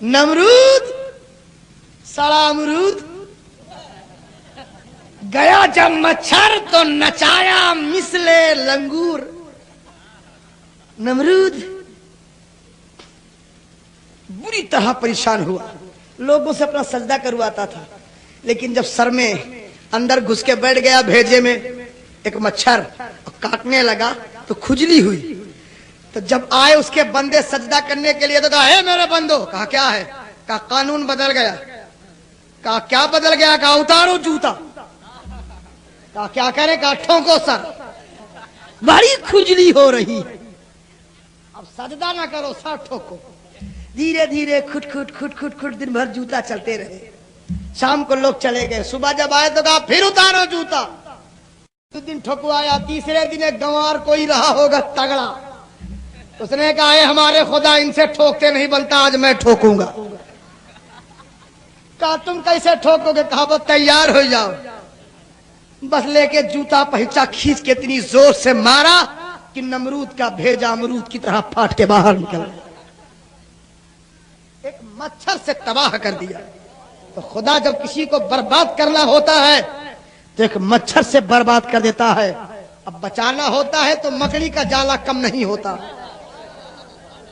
नमरूद सड़ा अमरूद गया जब मच्छर तो नचाया मिसले लंगूर। नमरूद बुरी तरह परेशान हुआ, लोगों से अपना सजदा करवाता था, लेकिन जब सर में अंदर घुस के बैठ गया भेजे में एक मच्छर और काटने लगा तो खुजली हुई। तो जब आए उसके बंदे सजदा करने के लिए तो कहा, हे मेरे बंदो। कहा, क्या है? कहा, कानून बदल गया। कहा, क्या बदल गया? कहा, उतारो जूता। कहा, क्या करें? कहा, ठोको सर, बड़ी खुजली हो रही है। अब सजदा ना करो, सर ठोको। धीरे धीरे खुट खुट खुट खुट खुट दिन भर जूता चलते रहे। शाम को लोग चले गए, सुबह जब आए तो कहा, फिर उतारो जूता। 2 दिन ठोकवाया, तीसरे दिन एक गंवार कोई रहा होगा तगड़ा, उसने कहा, हमारे खुदा इनसे ठोकते नहीं बनता, आज मैं ठोकूंगा। कहा, तुम कैसे ठोकोगे? कहा, वो तैयार हो जाओ। बस लेके जूता पहचा खींच के इतनी जोर से मारा कि नमरूद का भेजा अमरूद की तरह फाट के बाहर निकल गया। एक मच्छर से तबाह कर दिया। तो खुदा जब किसी को बर्बाद करना होता है तो एक मच्छर से बर्बाद कर देता है। अब बचाना होता है तो मकड़ी का जाला कम नहीं होता,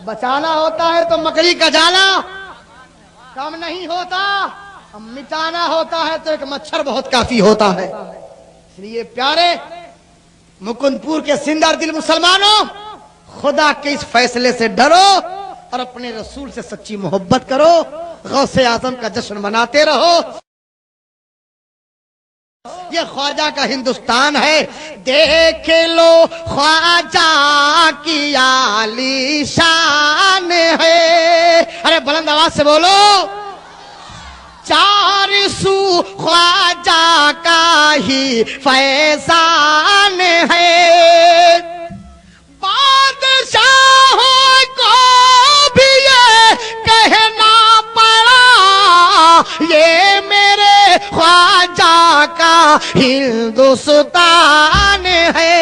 बचाना होता है तो मकड़ी का जाला कम नहीं होता, अब मिटाना होता है तो एक मच्छर बहुत काफी होता है। इसलिए प्यारे मुकुंदपुर के सिंदर दिल मुसलमानों, खुदा के इस फैसले से डरो और अपने रसूल से सच्ची मोहब्बत करो, गौसे आजम का जश्न मनाते रहो। ये ख्वाजा का हिंदुस्तान है, देख लो ख्वाजा की आलीशान है। अरे बुलंद आवाज से बोलो, 4 सू ख्वाजा का ही फैजान है। बादशाहों को भी ये कहना पड़ा, ये मेरे ख्वाजा का हिंदुस्तान है।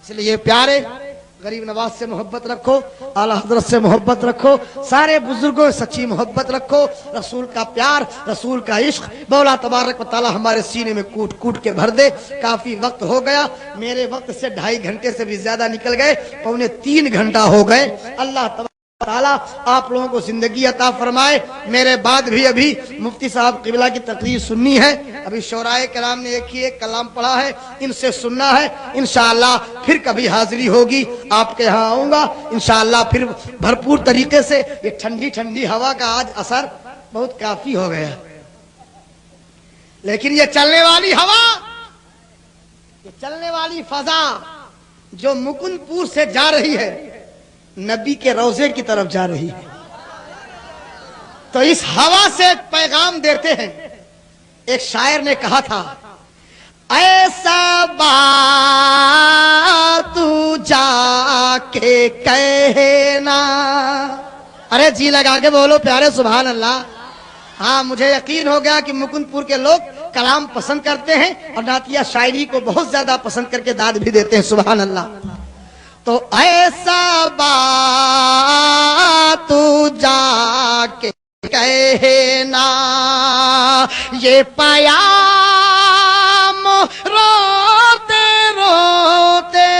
इसलिए प्यारे, गरीब नवाज से मोहब्बत रखो, आला हजरत से मोहब्बत रखो, सारे बुजुर्गों से सच्ची मोहब्बत रखो। रसूल का प्यार, रसूल का इश्क मौला तबारक व तआला हमारे सीने में कूट कूट के भर दे। काफी वक्त हो गया, मेरे वक्त से 2.5 घंटे से भी ज्यादा निकल गए, 2.25 घंटा हो गए। अल्लाह ताला आप लोगों को जिंदगी अता फरमाए। मेरे बाद भी अभी मुफ्ती साहब किबला की तकरीर सुननी है, अभी शोराए कलाम ने एक कलाम पढ़ा है, इनसे सुनना है। इंशाअल्लाह फिर कभी हाजिरी होगी, आपके यहाँ आऊंगा इंशाअल्लाह फिर भरपूर तरीके से। ये ठंडी ठंडी हवा का आज असर बहुत काफी हो गया, लेकिन ये चलने वाली हवा, ये चलने वाली फजा जो मुकुंदपुर से जा रही है, नबी के रोजे की तरफ जा रही है। तो इस हवा से एक पैगाम देते हैं। एक शायर ने कहा था, ऐसा बात तू जाके कहना। अरे जी लगा के बोलो प्यारे, सुभान अल्लाह। हाँ, मुझे यकीन हो गया कि मुकुंदपुर के लोग कलाम पसंद करते हैं और नातिया शायरी को बहुत ज्यादा पसंद करके दाद भी देते हैं। सुभान अल्लाह। तो ऐसा बात तू जाके कहना, ये पयाम रोते रोते,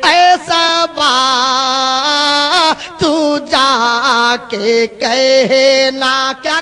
ऐसा बात तू जाके कहना। क्या